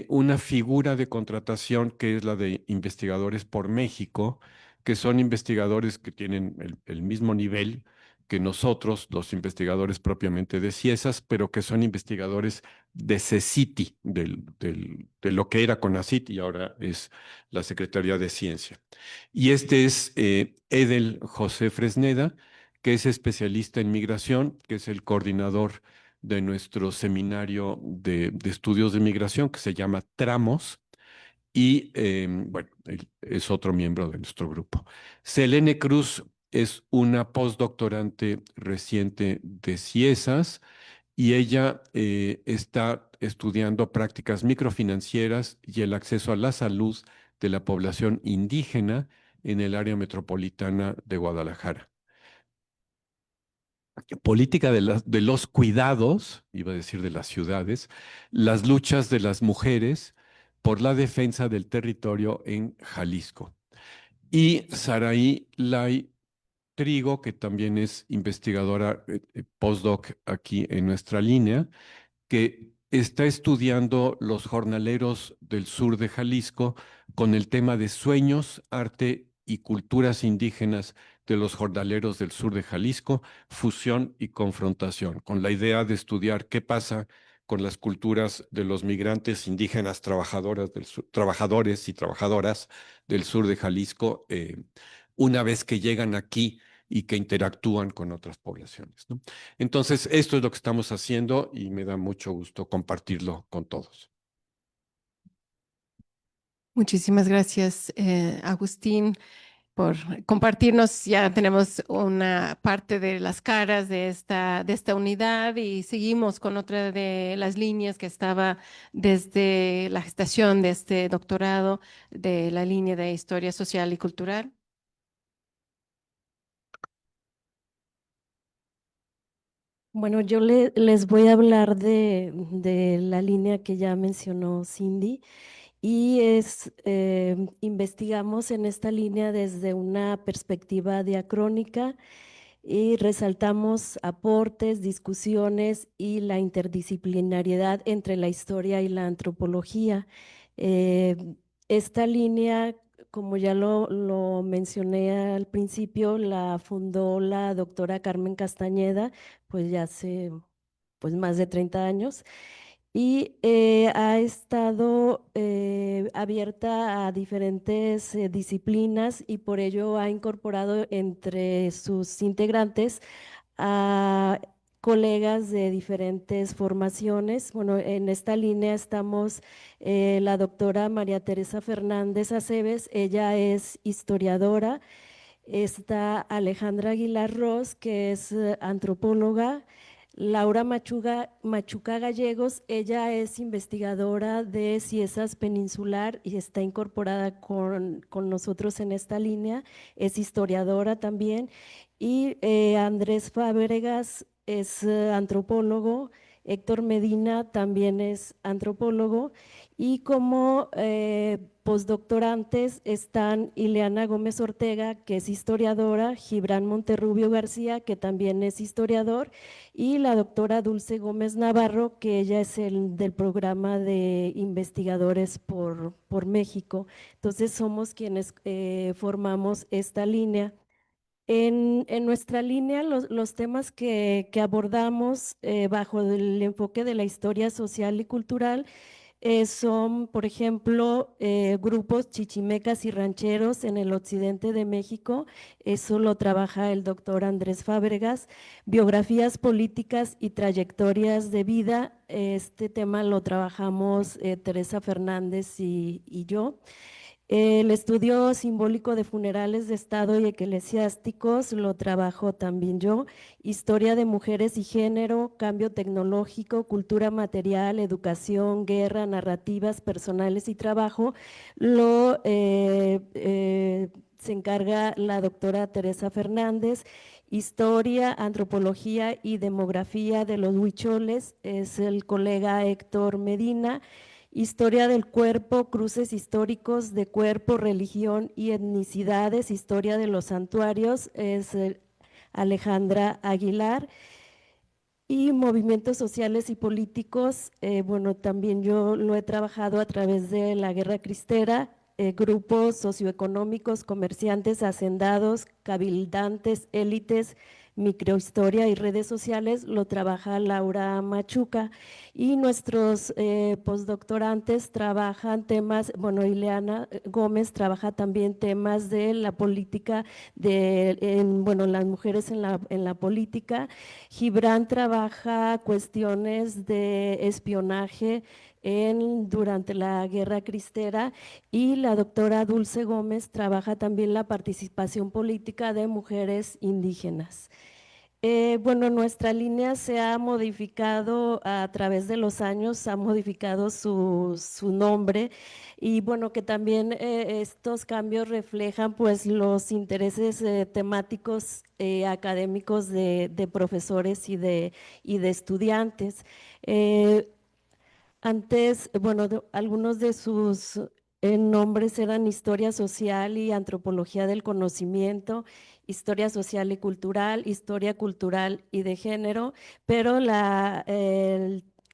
una figura de contratación que es la de investigadores por México, que son investigadores que tienen el mismo nivel que nosotros, los investigadores propiamente de CIESAS, pero que son investigadores de CECITI, de lo que era CONACYT y ahora es la Secretaría de Ciencia. Y este es Edel José Fresneda, que es especialista en migración, que es el coordinador de nuestro seminario de estudios de migración que se llama Tramos y bueno, él es otro miembro de nuestro grupo. Selene Cruz es una postdoctorante reciente de CIESAS y ella está estudiando prácticas microfinancieras y el acceso a la salud de la población indígena en el área metropolitana de Guadalajara. Política de los cuidados, iba a decir de las ciudades, las luchas de las mujeres por la defensa del territorio en Jalisco. Y Saraí Lai Trigo, que también es investigadora postdoc aquí en nuestra línea, que está estudiando los jornaleros del sur de Jalisco con el tema de sueños, arte y culturas indígenas de los jornaleros del sur de Jalisco, fusión y confrontación, con la idea de estudiar qué pasa con las culturas de los migrantes indígenas trabajadores y trabajadoras del sur de Jalisco una vez que llegan aquí y que interactúan con otras poblaciones, ¿no? Entonces, esto es lo que estamos haciendo y me da mucho gusto compartirlo con todos. Muchísimas gracias, Agustín, por compartirnos. Ya tenemos una parte de las caras de esta unidad y seguimos con otra de las líneas que estaba desde la gestación de este doctorado, de la línea de Historia Social y Cultural. Bueno, yo les voy a hablar de la línea que ya mencionó Cindy y investigamos en esta línea desde una perspectiva diacrónica y resaltamos aportes, discusiones y la interdisciplinariedad entre la historia y la antropología. Eh, Esta línea, como ya lo mencioné al principio, la fundó la doctora Carmen Castañeda, pues ya hace pues más de 30 años y ha estado abierta a diferentes disciplinas y por ello ha incorporado entre sus integrantes a colegas de diferentes formaciones. Bueno, en esta línea estamos la doctora María Teresa Fernández Aceves, ella es historiadora. Está Alejandra Aguilar Ross, que es antropóloga. Laura Machuca Gallegos, ella es investigadora de Ciesas Peninsular y está incorporada con nosotros en esta línea, es historiadora también. Y Andrés Fábregas es antropólogo, Héctor Medina también es antropólogo y como postdoctorantes están Ileana Gómez Ortega, que es historiadora, Gibran Monterrubio García, que también es historiador, y la doctora Dulce Gómez Navarro, que ella es del programa de investigadores por México. Entonces somos quienes formamos esta línea. En nuestra línea, los temas que abordamos bajo el enfoque de la historia social y cultural son, por ejemplo, grupos chichimecas y rancheros en el occidente de México, eso lo trabaja el doctor Andrés Fábregas, biografías políticas y trayectorias de vida, este tema lo trabajamos Teresa Fernández y yo. El estudio simbólico de funerales de Estado y eclesiásticos lo trabajo también yo. Historia de mujeres y género, cambio tecnológico, cultura material, educación, guerra, narrativas personales y trabajo, se encarga la doctora Teresa Fernández. Historia, antropología y demografía de los huicholes es el colega Héctor Medina. Historia del cuerpo, cruces históricos de cuerpo, religión y etnicidades, historia de los santuarios, es Alejandra Aguilar. Y movimientos sociales y políticos, bueno, también yo lo he trabajado a través de la Guerra Cristera, grupos socioeconómicos, comerciantes, hacendados, cabildantes, élites, microhistoria y redes sociales, lo trabaja Laura Machuca y nuestros postdoctorantes trabajan temas, bueno, Ileana Gómez trabaja también temas de la política, bueno, las mujeres en la política. Gibran trabaja cuestiones de espionaje durante la Guerra Cristera y la doctora Dulce Gómez trabaja también la participación política de mujeres indígenas. Bueno, nuestra línea se ha modificado a través de los años, ha modificado su nombre y bueno, que también estos cambios reflejan pues los intereses temáticos académicos de profesores y de estudiantes. Antes, bueno, algunos de sus nombres eran historia social y antropología del conocimiento, historia social y cultural, historia cultural y de género, pero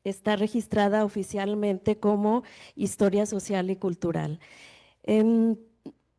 está registrada oficialmente como historia social y cultural.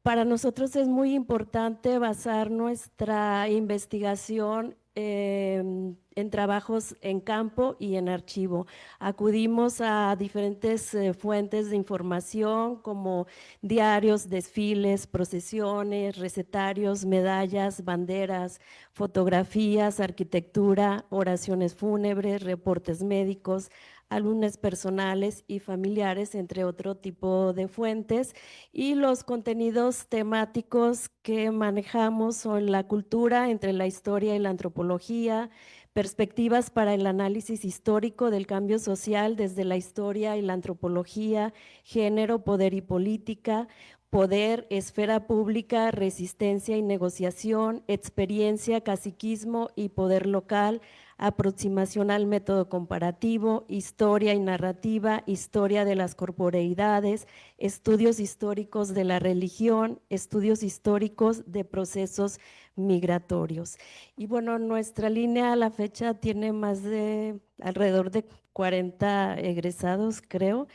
Para nosotros es muy importante basar nuestra investigación en trabajos en campo y en archivo. Acudimos a diferentes fuentes de información como diarios, desfiles, procesiones, recetarios, medallas, banderas, fotografías, arquitectura, oraciones fúnebres, reportes médicos, álbumes personales y familiares, entre otro tipo de fuentes. Y los contenidos temáticos que manejamos son la cultura entre la historia y la antropología, perspectivas para el análisis histórico del cambio social desde la historia y la antropología, género, poder y política, poder, esfera pública, resistencia y negociación, experiencia, caciquismo y poder local, aproximación al método comparativo, historia y narrativa, historia de las corporeidades, estudios históricos de la religión, estudios históricos de procesos migratorios. Y bueno, nuestra línea a la fecha tiene más de alrededor de 40 egresados, creo.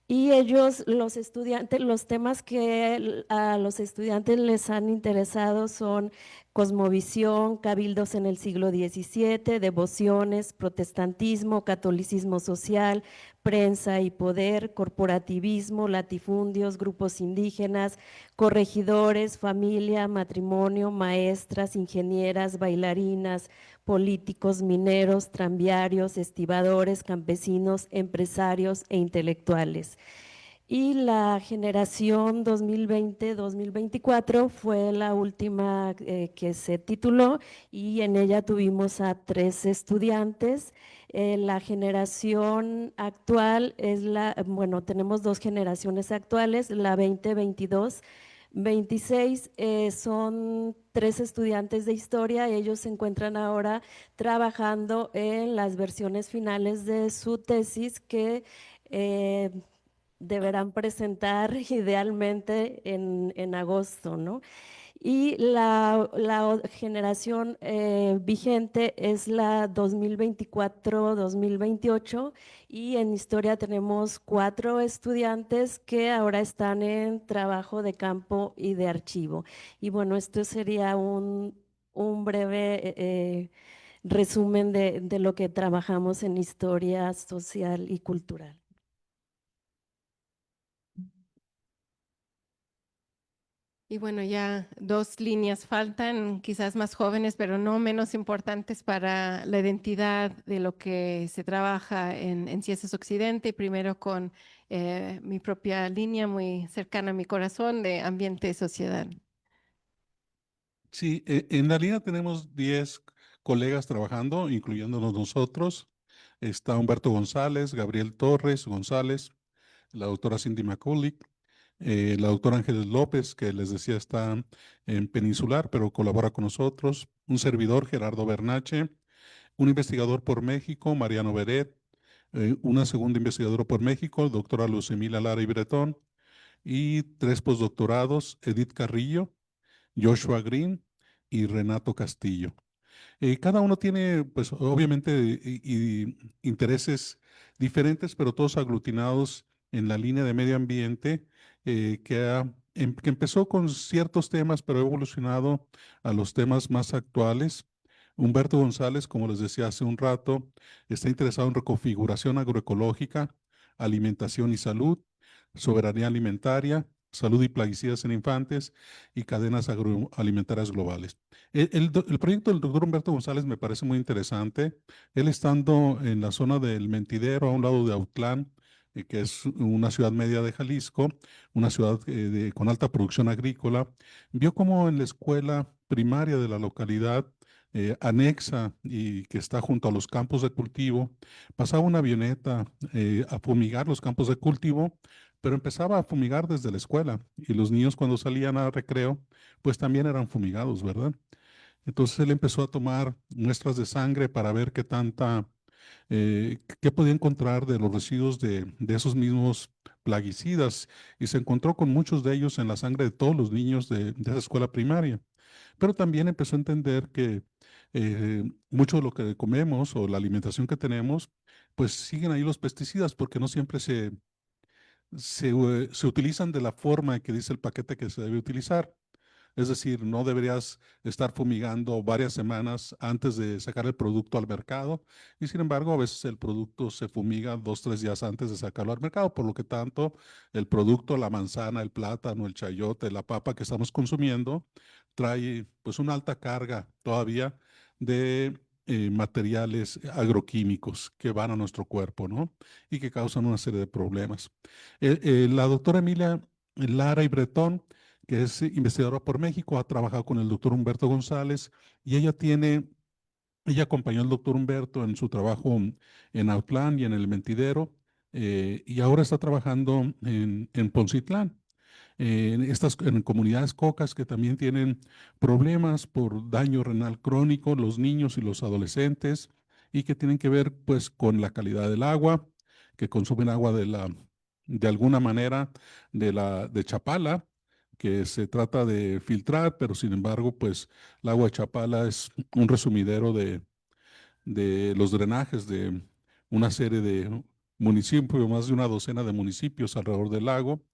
Y ellos, los estudiantes, los temas que a los estudiantes les han interesado son cosmovisión, cabildos en el siglo XVII, devociones, protestantismo, catolicismo social, prensa y poder, corporativismo, latifundios, grupos indígenas, corregidores, familia, matrimonio, maestras, ingenieras, bailarinas, políticos, mineros, tranviarios, estibadores, campesinos, empresarios e intelectuales. Y la generación 2020-2024 fue la última que se tituló y en ella tuvimos a 3 estudiantes. La generación actual es bueno, tenemos 2 generaciones actuales, la 2022 26 son 3 estudiantes de historia, ellos se encuentran ahora trabajando en las versiones finales de su tesis que deberán presentar idealmente en agosto, ¿no? Y la generación vigente es la 2024-2028 y en historia tenemos 4 estudiantes que ahora están en trabajo de campo y de archivo. Y bueno, esto sería un breve resumen de lo que trabajamos en historia social y cultural. Y bueno, ya 2 líneas faltan, quizás más jóvenes, pero no menos importantes para la identidad de lo que se trabaja en Ciencias Occidente. Primero con mi propia línea muy cercana a mi corazón de ambiente y sociedad. Sí, en la línea tenemos 10 colegas trabajando, incluyéndonos nosotros. Está Humberto González, Gabriel Torres González, la doctora Cindy McCulloch, la doctora Ángeles López, que les decía está en Peninsular, pero colabora con nosotros, un servidor, Gerardo Bernache, un investigador por México, Mariano Beret, una segunda investigadora por México, doctora Lucemila Lara y Bretón, y 3 postdoctorados, Edith Carrillo, Joshua Green y Renato Castillo. Cada uno tiene, pues, obviamente, intereses diferentes, pero todos aglutinados en la línea de medio ambiente, que empezó con ciertos temas, pero ha evolucionado a los temas más actuales. Humberto González, como les decía hace un rato, está interesado en reconfiguración agroecológica, alimentación y salud, soberanía alimentaria, salud y plaguicidas en infantes y cadenas agroalimentarias globales. El proyecto del doctor Humberto González me parece muy interesante. Él estando en la zona del Mentidero, a un lado de Autlán, que es una ciudad media de Jalisco, una ciudad con alta producción agrícola, vio cómo en la escuela primaria de la localidad, anexa y que está junto a los campos de cultivo, pasaba una avioneta a fumigar los campos de cultivo, pero empezaba a fumigar desde la escuela y los niños cuando salían a recreo, pues también eran fumigados, ¿verdad? Entonces él empezó a tomar muestras de sangre para ver qué podía encontrar de los residuos de esos mismos plaguicidas y se encontró con muchos de ellos en la sangre de todos los niños de esa escuela primaria. Pero también empezó a entender que mucho de lo que comemos o la alimentación que tenemos, pues siguen ahí los pesticidas porque no siempre se utilizan de la forma que dice el paquete que se debe utilizar. Es decir, no deberías estar fumigando varias semanas antes de sacar el producto al mercado y sin embargo a veces el producto se fumiga 2, 3 días antes de sacarlo al mercado, por lo que tanto el producto, la manzana, el plátano, el chayote, la papa que estamos consumiendo trae pues una alta carga todavía de materiales agroquímicos que van a nuestro cuerpo, ¿no? Y que causan una serie de problemas. La doctora Emilia Lara y Bretón, que es investigadora por México, ha trabajado con el doctor Humberto González y ella acompañó al doctor Humberto en su trabajo en Autlán y en el Mentidero y ahora está trabajando en Poncitlán. en comunidades cocas que también tienen problemas por daño renal crónico, los niños y los adolescentes, y que tienen que ver pues con la calidad del agua, que consumen agua de alguna manera de Chapala, que se trata de filtrar, pero sin embargo, pues el agua de Chapala es un resumidero de los drenajes de una serie de municipios, más de una docena de municipios alrededor del lago,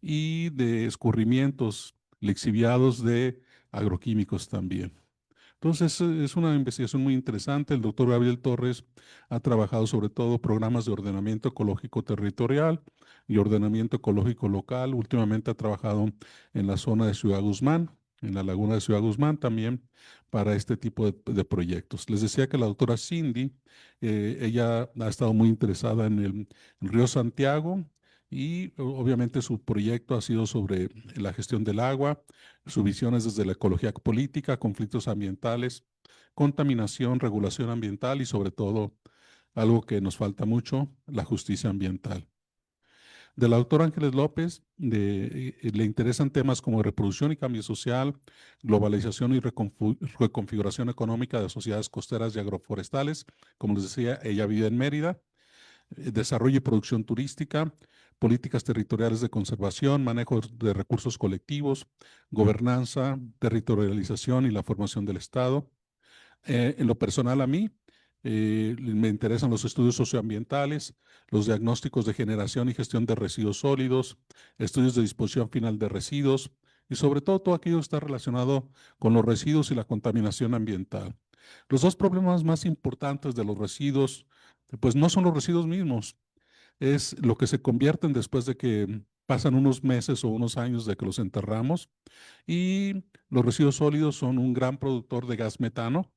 y de escurrimientos lixiviados de agroquímicos también. Entonces, es una investigación muy interesante. El doctor Gabriel Torres ha trabajado sobre todo programas de ordenamiento ecológico territorial y ordenamiento ecológico local. Últimamente ha trabajado en la zona de Ciudad Guzmán, en la laguna de Ciudad Guzmán también, para este tipo de proyectos. Les decía que la doctora Cindy, ella ha estado muy interesada en el río Santiago, y obviamente su proyecto ha sido sobre la gestión del agua. Su visión es desde la ecología política, conflictos ambientales, contaminación, regulación ambiental y sobre todo algo que nos falta mucho, la justicia ambiental. Del autor Ángeles López, le interesan temas como reproducción y cambio social, globalización y reconfiguración económica de sociedades costeras y agroforestales. Como les decía, ella vive en Mérida. Desarrollo y producción turística, políticas territoriales de conservación, manejo de recursos colectivos, gobernanza, territorialización y la formación del Estado. En lo personal a mí, me interesan los estudios socioambientales, los diagnósticos de generación y gestión de residuos sólidos, estudios de disposición final de residuos y sobre todo aquello que está relacionado con los residuos y la contaminación ambiental. Los dos problemas más importantes de los residuos, pues no son los residuos mismos, es lo que se convierten después de que pasan unos meses o unos años de que los enterramos, y los residuos sólidos son un gran productor de gas metano.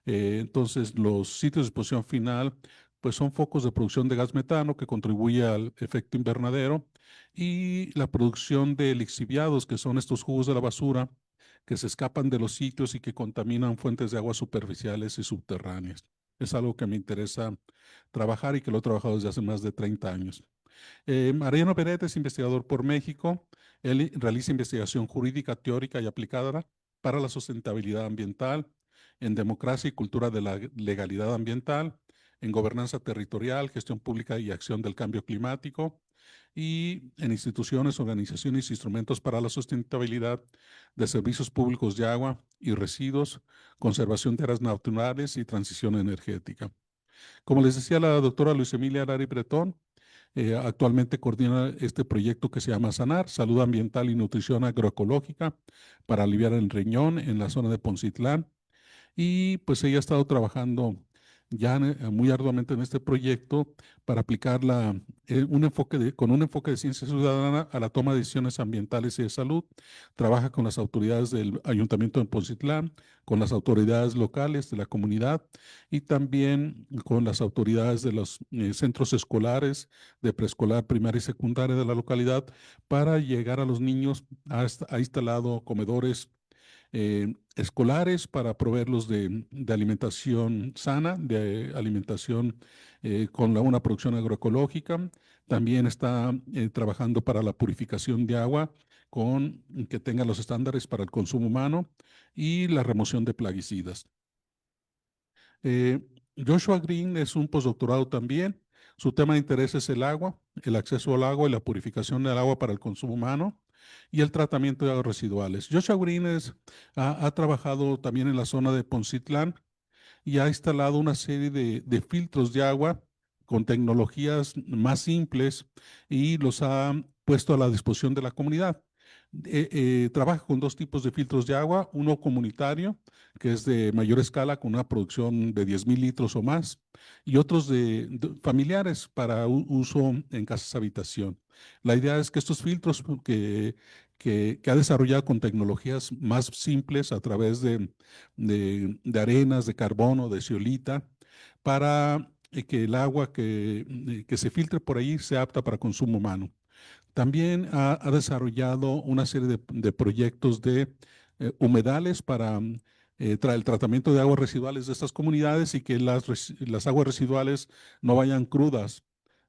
Entonces, los sitios de disposición final, pues son focos de producción de gas metano que contribuye al efecto invernadero, y la producción de lixiviados, que son estos jugos de la basura que se escapan de los sitios y que contaminan fuentes de aguas superficiales y subterráneas. Es algo que me interesa trabajar y que lo he trabajado desde hace más de 30 años. Mariano Peret es investigador por México. Él realiza investigación jurídica, teórica y aplicada para la sustentabilidad ambiental, en democracia y cultura de la legalidad ambiental, en gobernanza territorial, gestión pública y acción del cambio climático, y en instituciones, organizaciones y instrumentos para la sustentabilidad de servicios públicos de agua y residuos, conservación de áreas naturales y transición energética. Como les decía la doctora Luis Emilia Arari Bretón, actualmente coordina este proyecto que se llama SANAR, Salud Ambiental y Nutrición Agroecológica para aliviar el riñón en la zona de Poncitlán. Y pues ella ha estado trabajando ya muy arduamente en este proyecto para aplicar con un enfoque de ciencia ciudadana a la toma de decisiones ambientales y de salud. Trabaja con las autoridades del Ayuntamiento de Poncitlán, con las autoridades locales de la comunidad y también con las autoridades de los centros escolares de preescolar, primaria y secundaria de la localidad, para llegar a los niños. Ha instalado comedores escolares para proveerlos de alimentación sana, de alimentación con una producción agroecológica. También está trabajando para la purificación de agua con que tenga los estándares para el consumo humano y la remoción de plaguicidas. Joshua Green es un postdoctorado también. Su tema de interés es el agua, el acceso al agua y la purificación del agua para el consumo humano y el tratamiento de aguas residuales. Joshua Green ha trabajado también en la zona de Poncitlán y ha instalado una serie de filtros de agua con tecnologías más simples y los ha puesto a la disposición de la comunidad. Trabaja con dos tipos de filtros de agua, uno comunitario, que es de mayor escala con una producción de 10,000 litros o más, y otros familiares para uso en casas habitación. La idea es que estos filtros que ha desarrollado con tecnologías más simples a través de arenas, de carbono, de zeolita, para que el agua que se filtre por ahí sea apta para consumo humano. También ha desarrollado una serie de proyectos de humedales para el tratamiento de aguas residuales de estas comunidades y que las aguas residuales no vayan crudas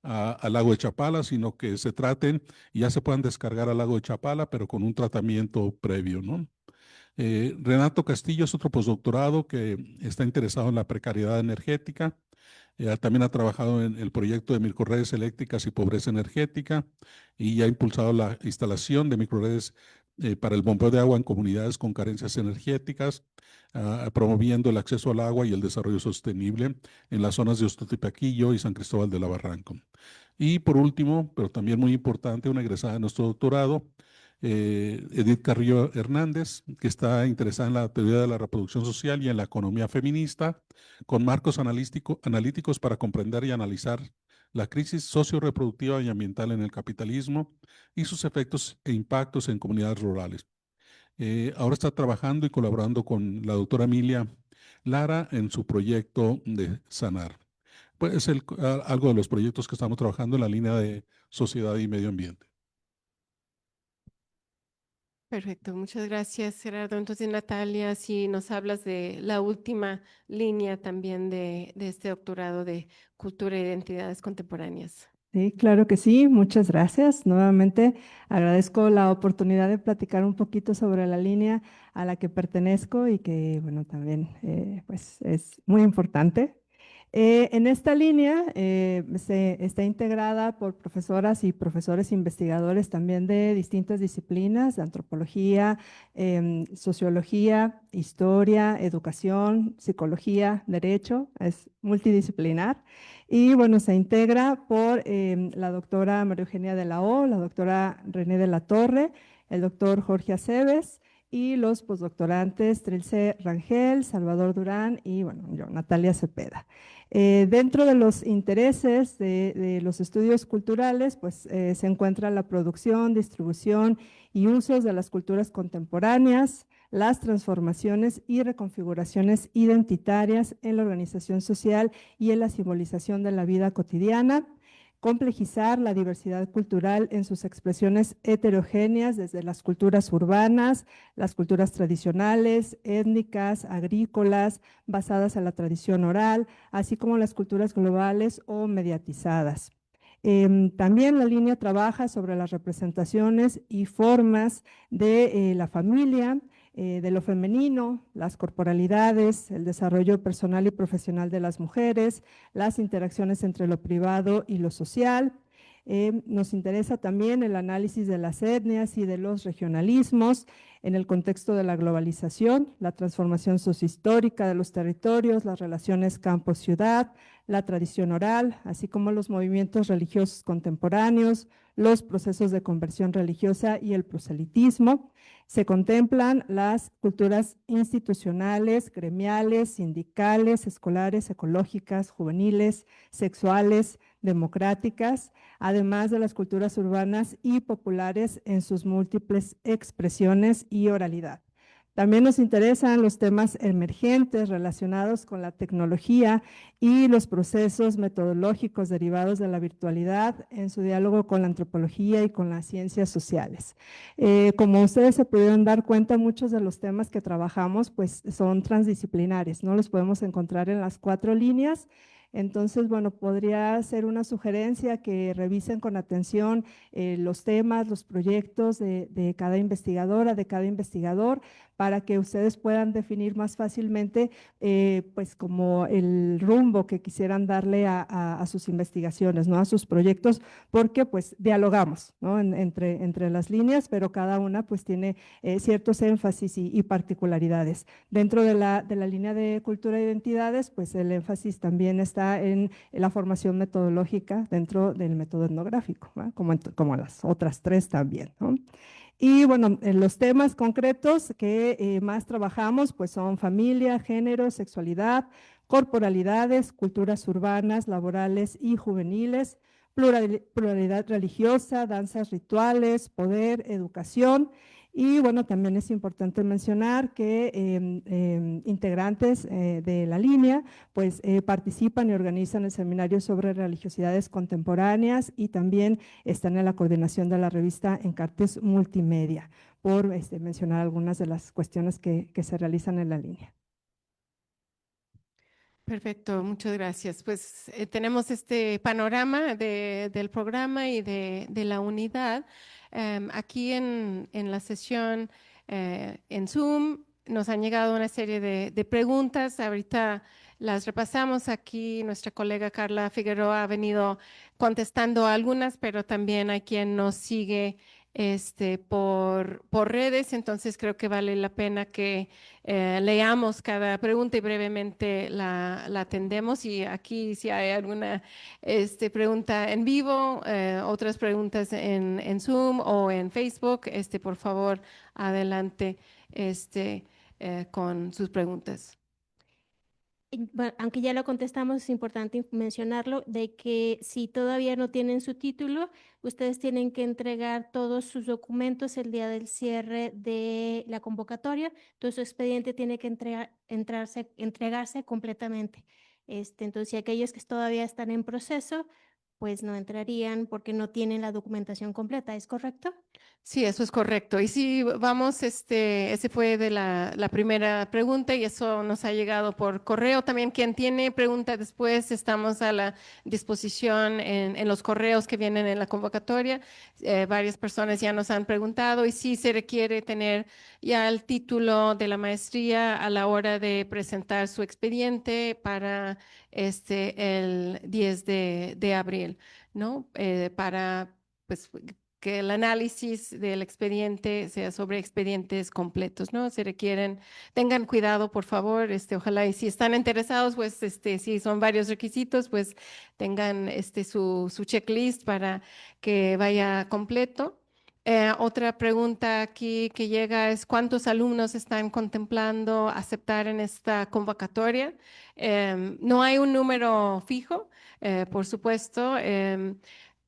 al lago de Chapala, sino que se traten y ya se puedan descargar al lago de Chapala, pero con un tratamiento previo, ¿no? Renato Castillo es otro postdoctorado que está interesado en la precariedad energética. También ha trabajado en el proyecto de microredes eléctricas y pobreza energética y ha impulsado la instalación de microredes para el bombeo de agua en comunidades con carencias energéticas, promoviendo el acceso al agua y el desarrollo sostenible en las zonas de Ostotepequillo y San Cristóbal de la Barranco. Y por último, pero también muy importante, una egresada de nuestro doctorado, Edith Carrillo Hernández, que está interesada en la teoría de la reproducción social y en la economía feminista, con marcos analíticos para comprender y analizar la crisis socio-reproductiva y ambiental en el capitalismo y sus efectos e impactos en comunidades rurales. Ahora está trabajando y colaborando con la doctora Emilia Lara en su proyecto de Sanar. Pues es algo de los proyectos que estamos trabajando en la línea de sociedad y medio ambiente. Perfecto, muchas gracias, Gerardo. Entonces, Natalia, si nos hablas de la última línea también de este doctorado de Cultura e Identidades Contemporáneas. Sí, claro que sí, muchas gracias. Nuevamente agradezco la oportunidad de platicar un poquito sobre la línea a la que pertenezco y que, bueno, también pues es muy importante. En esta línea está integrada por profesoras y profesores investigadores también de distintas disciplinas, de antropología, sociología, historia, educación, psicología, derecho, es multidisciplinar. Y bueno, se integra por la doctora María Eugenia de la O, la doctora René de la Torre, el doctor Jorge Aceves y los postdoctorantes Trilce Rangel, Salvador Durán y bueno, yo, Natalia Cepeda. Dentro de los intereses de los estudios culturales, pues se encuentra la producción, distribución y usos de las culturas contemporáneas, las transformaciones y reconfiguraciones identitarias en la organización social y en la simbolización de la vida cotidiana, complejizar la diversidad cultural en sus expresiones heterogéneas desde las culturas urbanas, las culturas tradicionales, étnicas, agrícolas, basadas en la tradición oral, así como las culturas globales o mediatizadas. También la línea trabaja sobre las representaciones y formas de la familia, de lo femenino, las corporalidades, el desarrollo personal y profesional de las mujeres, las interacciones entre lo privado y lo social. Nos interesa también el análisis de las etnias y de los regionalismos en el contexto de la globalización, la transformación sociohistórica de los territorios, las relaciones campo-ciudad, la tradición oral, así como los movimientos religiosos contemporáneos, los procesos de conversión religiosa y el proselitismo. Se contemplan las culturas institucionales, gremiales, sindicales, escolares, ecológicas, juveniles, sexuales, democráticas, además de las culturas urbanas y populares en sus múltiples expresiones y oralidad. También nos interesan los temas emergentes relacionados con la tecnología y los procesos metodológicos derivados de la virtualidad en su diálogo con la antropología y con las ciencias sociales. Como ustedes se pudieron dar cuenta, muchos de los temas que trabajamos pues son transdisciplinares, ¿no? Los podemos encontrar en las 4 líneas. Entonces, bueno, podría ser una sugerencia que revisen con atención los temas, los proyectos de cada investigadora, de cada investigador, para que ustedes puedan definir más fácilmente pues como el rumbo que quisieran darle a sus investigaciones, ¿no? A sus proyectos, porque pues dialogamos, ¿no? Entre las líneas, pero cada una pues tiene ciertos énfasis y particularidades. Dentro de la línea de cultura e identidades, pues el énfasis también está en la formación metodológica dentro del método etnográfico, ¿no? Como las otras 3 también, ¿no? Y bueno, en los temas concretos que más trabajamos pues son familia, género, sexualidad, corporalidades, culturas urbanas, laborales y juveniles, pluralidad religiosa, danzas rituales, poder, educación. Y bueno, también es importante mencionar que integrantes de la línea pues participan y organizan el seminario sobre religiosidades contemporáneas y también están en la coordinación de la revista Encartes Multimedia, por mencionar algunas de las cuestiones que se realizan en la línea. Perfecto, muchas gracias. Pues tenemos este panorama del programa y de la unidad. Aquí en la sesión en Zoom nos han llegado una serie de preguntas. Ahorita las repasamos. Aquí nuestra colega Carla Figueroa ha venido contestando algunas, pero también hay quien nos sigue por redes. Entonces creo que vale la pena que leamos cada pregunta y brevemente la atendemos. Y aquí si hay alguna pregunta en vivo, otras preguntas en Zoom o en Facebook, por favor, adelante con sus preguntas. Bueno, aunque ya lo contestamos, es importante mencionarlo, de que si todavía no tienen su título, ustedes tienen que entregar todos sus documentos el día del cierre de la convocatoria. Entonces, su expediente tiene que entregarse completamente. Entonces, si aquellos que todavía están en proceso, pues no entrarían porque no tienen la documentación completa, ¿es correcto? Sí, eso es correcto. Y sí, vamos, ese fue de la primera pregunta y eso nos ha llegado por correo. También quien tiene pregunta después, estamos a la disposición en los correos que vienen en la convocatoria. Varias personas ya nos han preguntado y sí se requiere tener ya el título de la maestría a la hora de presentar su expediente para el 10 de abril, ¿no? Para, pues, que el análisis del expediente sea sobre expedientes completos, ¿no? Se requieren, tengan cuidado, por favor, ojalá y si están interesados, pues, si son varios requisitos, pues tengan su checklist para que vaya completo. Otra pregunta aquí que llega es ¿cuántos alumnos están contemplando aceptar en esta convocatoria? No hay un número fijo, por supuesto.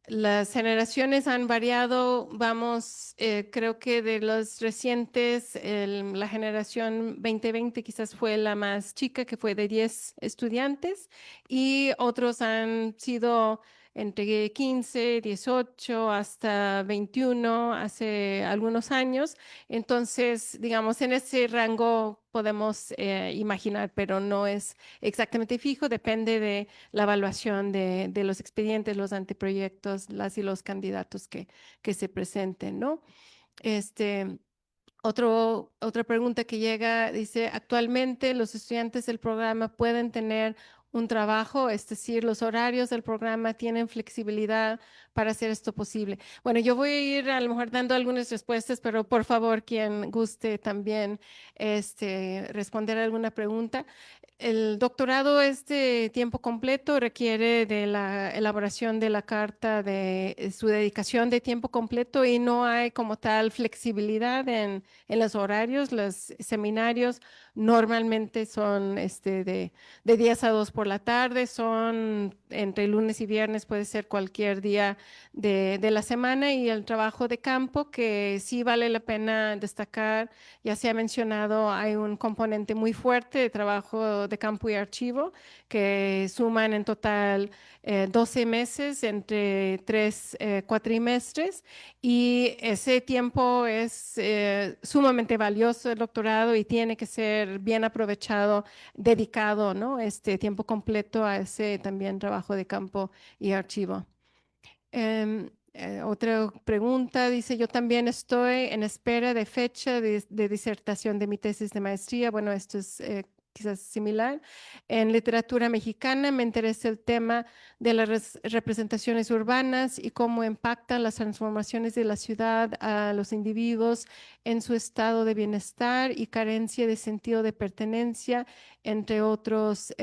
Las generaciones han variado, vamos, creo que de los recientes, la generación 2020 quizás fue la más chica, que fue de 10 estudiantes, y otros han sido entre 15, 18 hasta 21 hace algunos años. Entonces, digamos, en ese rango podemos imaginar, pero no es exactamente fijo, depende de la evaluación de los expedientes, los anteproyectos, las y los candidatos que se presenten, ¿no? Este, otra pregunta que llega dice, actualmente los estudiantes del programa pueden tener un trabajo, es decir, los horarios del programa tienen flexibilidad para hacer esto posible. Bueno, yo voy a ir a lo mejor dando algunas respuestas, pero por favor, quien guste también responder a alguna pregunta. El doctorado es de tiempo completo, requiere de la elaboración de la carta de su dedicación de tiempo completo y no hay como tal flexibilidad en los horarios. Los seminarios normalmente son de 10 a 2 por la tarde, son entre lunes y viernes, puede ser cualquier día de la semana y el trabajo de campo que sí vale la pena destacar, ya se ha mencionado, hay un componente muy fuerte de trabajo de campo y archivo que suman en total 12 meses entre 3 cuatrimestres y ese tiempo es sumamente valioso el doctorado y tiene que ser bien aprovechado, dedicado, ¿no? Este tiempo completo a ese también trabajo de campo y archivo. Otra pregunta dice, yo también estoy en espera de fecha de disertación de mi tesis de maestría. Bueno, esto es quizás similar. En literatura mexicana me interesa el tema de las representaciones urbanas y cómo impactan las transformaciones de la ciudad a los individuos en su estado de bienestar y carencia de sentido de pertenencia, entre otros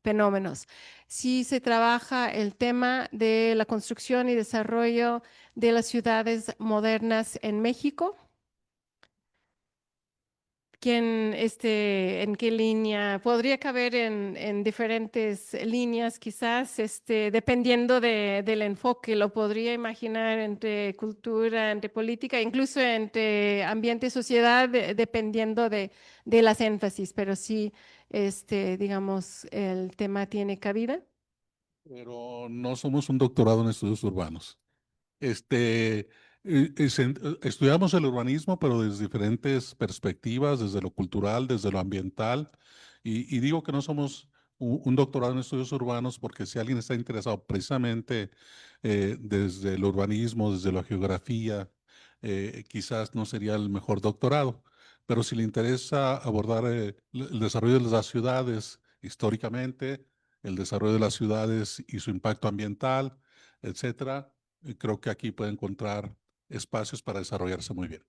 fenómenos. Sí se trabaja el tema de la construcción y desarrollo de las ciudades modernas en México. ¿En qué línea? Podría caber en diferentes líneas, quizás, dependiendo del enfoque. Lo podría imaginar entre cultura, entre política, incluso entre ambiente y sociedad, dependiendo de las énfasis, pero sí, digamos, el tema tiene cabida. Pero no somos un doctorado en estudios urbanos. Estudiamos el urbanismo, pero desde diferentes perspectivas, desde lo cultural, desde lo ambiental, y digo que no somos un doctorado en estudios urbanos, porque si alguien está interesado precisamente desde el urbanismo, desde la geografía, quizás no sería el mejor doctorado, pero si le interesa abordar el desarrollo de las ciudades históricamente, el desarrollo de las ciudades y su impacto ambiental, etcétera, creo que aquí puede encontrar espacios para desarrollarse muy bien.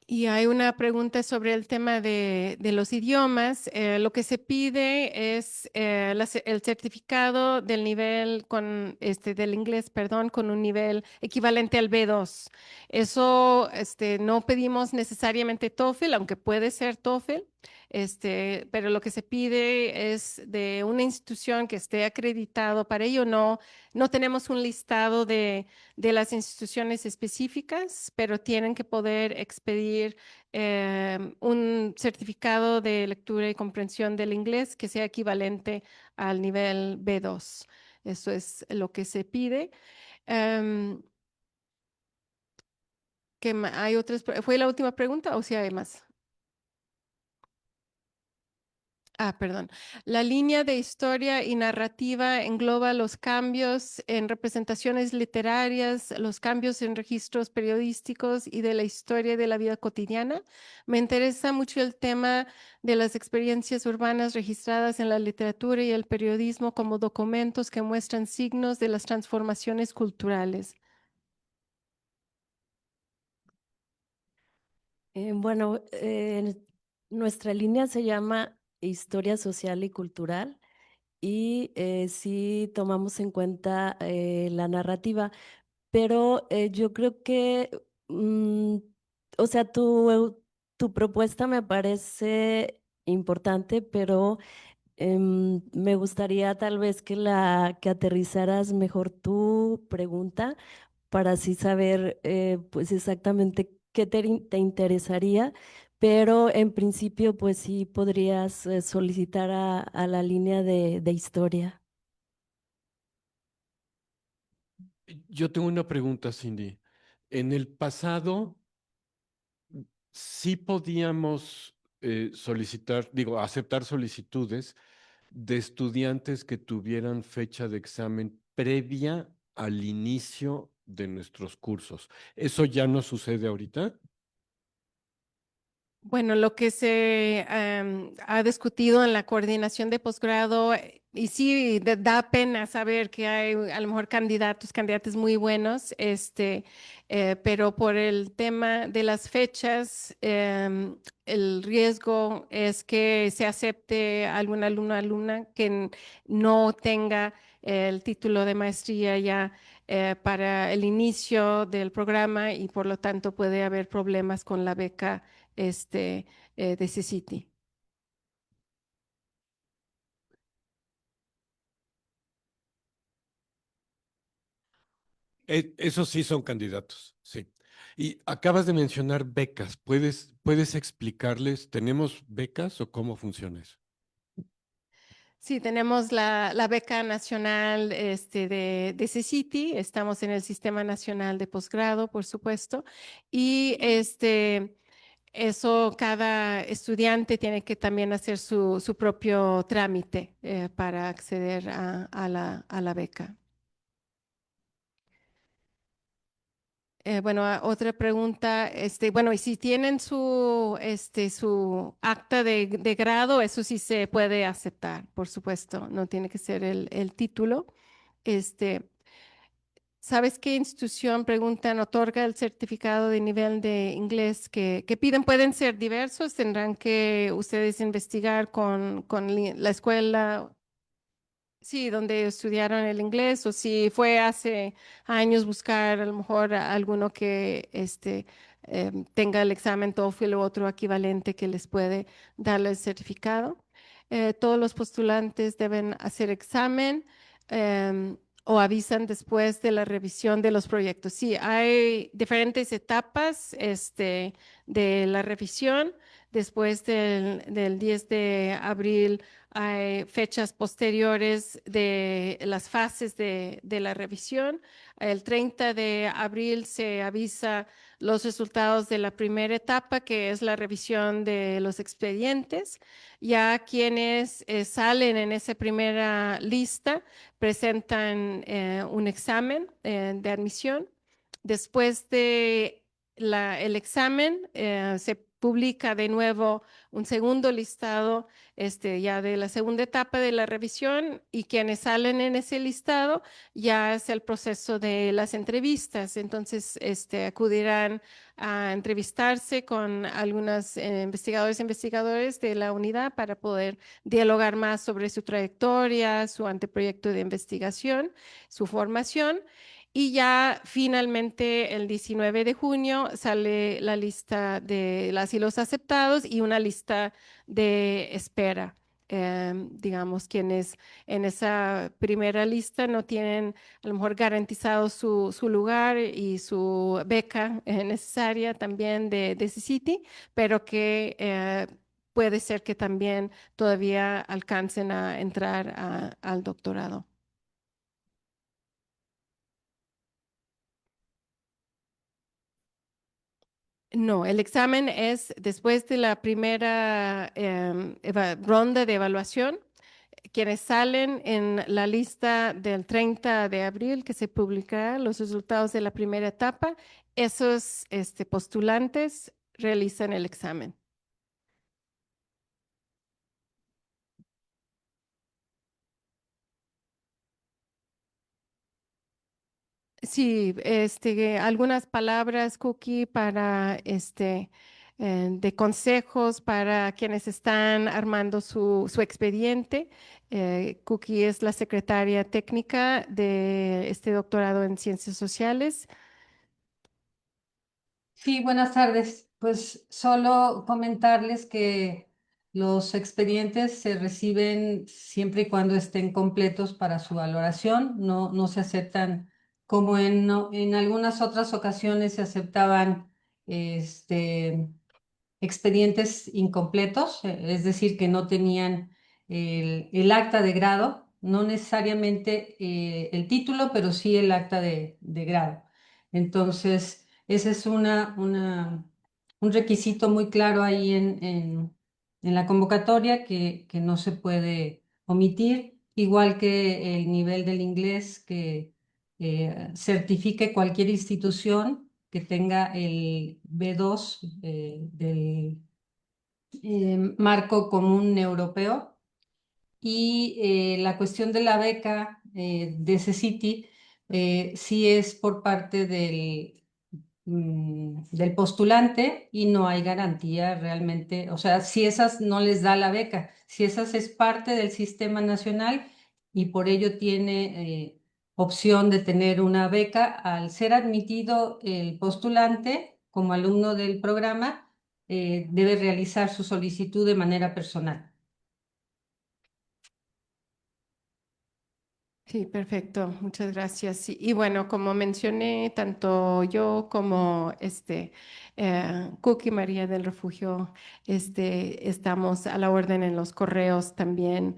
Y hay una pregunta sobre el tema de los idiomas. Lo que se pide es el certificado del nivel del inglés, perdón, con un nivel equivalente al B2. Eso, no pedimos necesariamente TOEFL, aunque puede ser TOEFL. Pero lo que se pide es de una institución que esté acreditado para ello. No tenemos un listado de las instituciones específicas, pero tienen que poder expedir un certificado de lectura y comprensión del inglés que sea equivalente al nivel B2. Eso es lo que se pide. Em, ¿Hay otras? ¿Fue la última pregunta o si hay más? Perdón. La línea de historia y narrativa engloba los cambios en representaciones literarias, los cambios en registros periodísticos y de la historia de la vida cotidiana. Me interesa mucho el tema de las experiencias urbanas registradas en la literatura y el periodismo como documentos que muestran signos de las transformaciones culturales. Bueno, nuestra línea se llama Historia Social y Cultural y sí tomamos en cuenta la narrativa, pero yo creo que, o sea, tu propuesta me parece importante, pero me gustaría tal vez que aterrizaras mejor tu pregunta para así saber pues exactamente qué te interesaría, pero en principio pues sí podrías solicitar a la línea de historia. Yo tengo una pregunta, Cindy. En el pasado, sí podíamos solicitar, digo, aceptar solicitudes de estudiantes que tuvieran fecha de examen previa al inicio de nuestros cursos. ¿Eso ya no sucede ahorita? Bueno, lo que se ha discutido en la coordinación de posgrado, y sí da pena saber que hay a lo mejor candidatos muy buenos, pero por el tema de las fechas, el riesgo es que se acepte algún alumno o alumna que no tenga el título de maestría ya para el inicio del programa y por lo tanto puede haber problemas con la beca de CCT. Esos sí son candidatos, sí. Y acabas de mencionar becas. ¿Puedes explicarles, tenemos becas o cómo funciona eso? Sí, tenemos la beca nacional de CCT, estamos en el Sistema Nacional de Posgrado, por supuesto, y eso cada estudiante tiene que también hacer su propio trámite para acceder a la beca. Bueno, otra pregunta, bueno, y si tienen su acta de grado, eso sí se puede aceptar, por supuesto, no tiene que ser el título. Este, ¿Sabes qué institución, preguntan, otorga el certificado de nivel de inglés que piden? Pueden ser diversos, tendrán que ustedes investigar con la escuela. Sí, donde estudiaron el inglés, o si fue hace años buscar a lo mejor a alguno que tenga el examen TOEFL o otro equivalente que les puede darle el certificado. Todos los postulantes deben hacer examen o avisan después de la revisión de los proyectos. Sí, hay diferentes etapas de la revisión. Después del 10 de abril hay fechas posteriores de las fases de la revisión. El 30 de abril se avisa los resultados de la primera etapa, que es la revisión de los expedientes. Ya quienes salen en esa primera lista presentan un examen de admisión. Después de el examen, se publica de nuevo un segundo listado ya de la segunda etapa de la revisión, y quienes salen en ese listado ya es el proceso de las entrevistas. Entonces, acudirán a entrevistarse con algunos investigadores e investigadores de la unidad para poder dialogar más sobre su trayectoria, su anteproyecto de investigación, su formación. Y ya finalmente el 19 de junio sale la lista de las y los aceptados y una lista de espera. Digamos, quienes en esa primera lista no tienen a lo mejor garantizado su lugar y su beca necesaria también de CCT, pero que puede ser que también todavía alcancen a entrar al doctorado. No, el examen es después de la primera ronda de evaluación. Quienes salen en la lista del 30 de abril, que se publicará los resultados de la primera etapa, esos postulantes realizan el examen. Sí, algunas palabras, Cookie, para de consejos para quienes están armando su expediente. Cookie es la secretaria técnica de este doctorado en Ciencias Sociales. Sí, buenas tardes. Pues solo comentarles que los expedientes se reciben siempre y cuando estén completos para su valoración. No se aceptan como en algunas otras ocasiones se aceptaban expedientes incompletos, es decir, que no tenían el acta de grado, no necesariamente el título, pero sí el acta de grado. Entonces, ese es un requisito muy claro ahí en la convocatoria que no se puede omitir, igual que el nivel del inglés que certifique cualquier institución que tenga el B2 del marco común europeo. Y la cuestión de la beca de CECITI sí es por parte del postulante y no hay garantía realmente, o sea, si esas no les da la beca, si esas es parte del sistema nacional y por ello tiene opción de tener una beca, al ser admitido el postulante como alumno del programa, debe realizar su solicitud de manera personal. Sí, perfecto, muchas gracias. Sí, y bueno, como mencioné, tanto yo como Cookie María del Refugio, estamos a la orden en los correos también,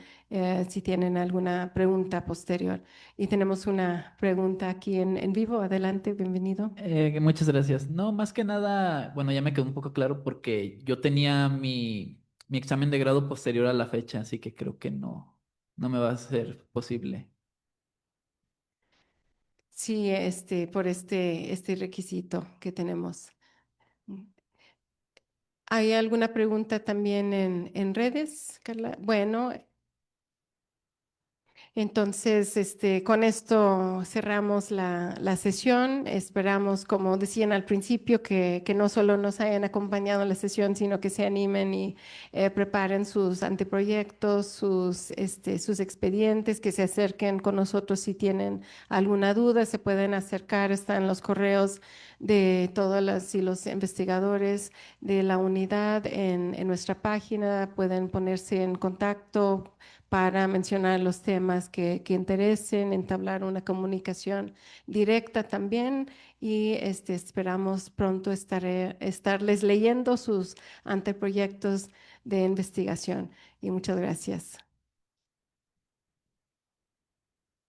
si tienen alguna pregunta posterior. Y tenemos una pregunta aquí en vivo. Adelante, bienvenido. Muchas gracias. No, más que nada, bueno, ya me quedó un poco claro porque yo tenía mi examen de grado posterior a la fecha, así que creo que no me va a ser posible. Sí, por este requisito que tenemos. ¿Hay alguna pregunta también en redes, Carla? Bueno, entonces, con esto cerramos la sesión. Esperamos, como decían al principio, que no solo nos hayan acompañado en la sesión, sino que se animen y preparen sus anteproyectos, sus expedientes, que se acerquen con nosotros si tienen alguna duda, se pueden acercar, están los correos de todas las y los investigadores de la unidad en nuestra página, pueden ponerse en contacto para mencionar los temas que interesen, entablar una comunicación directa también y esperamos pronto estarles leyendo sus anteproyectos de investigación. Y muchas gracias.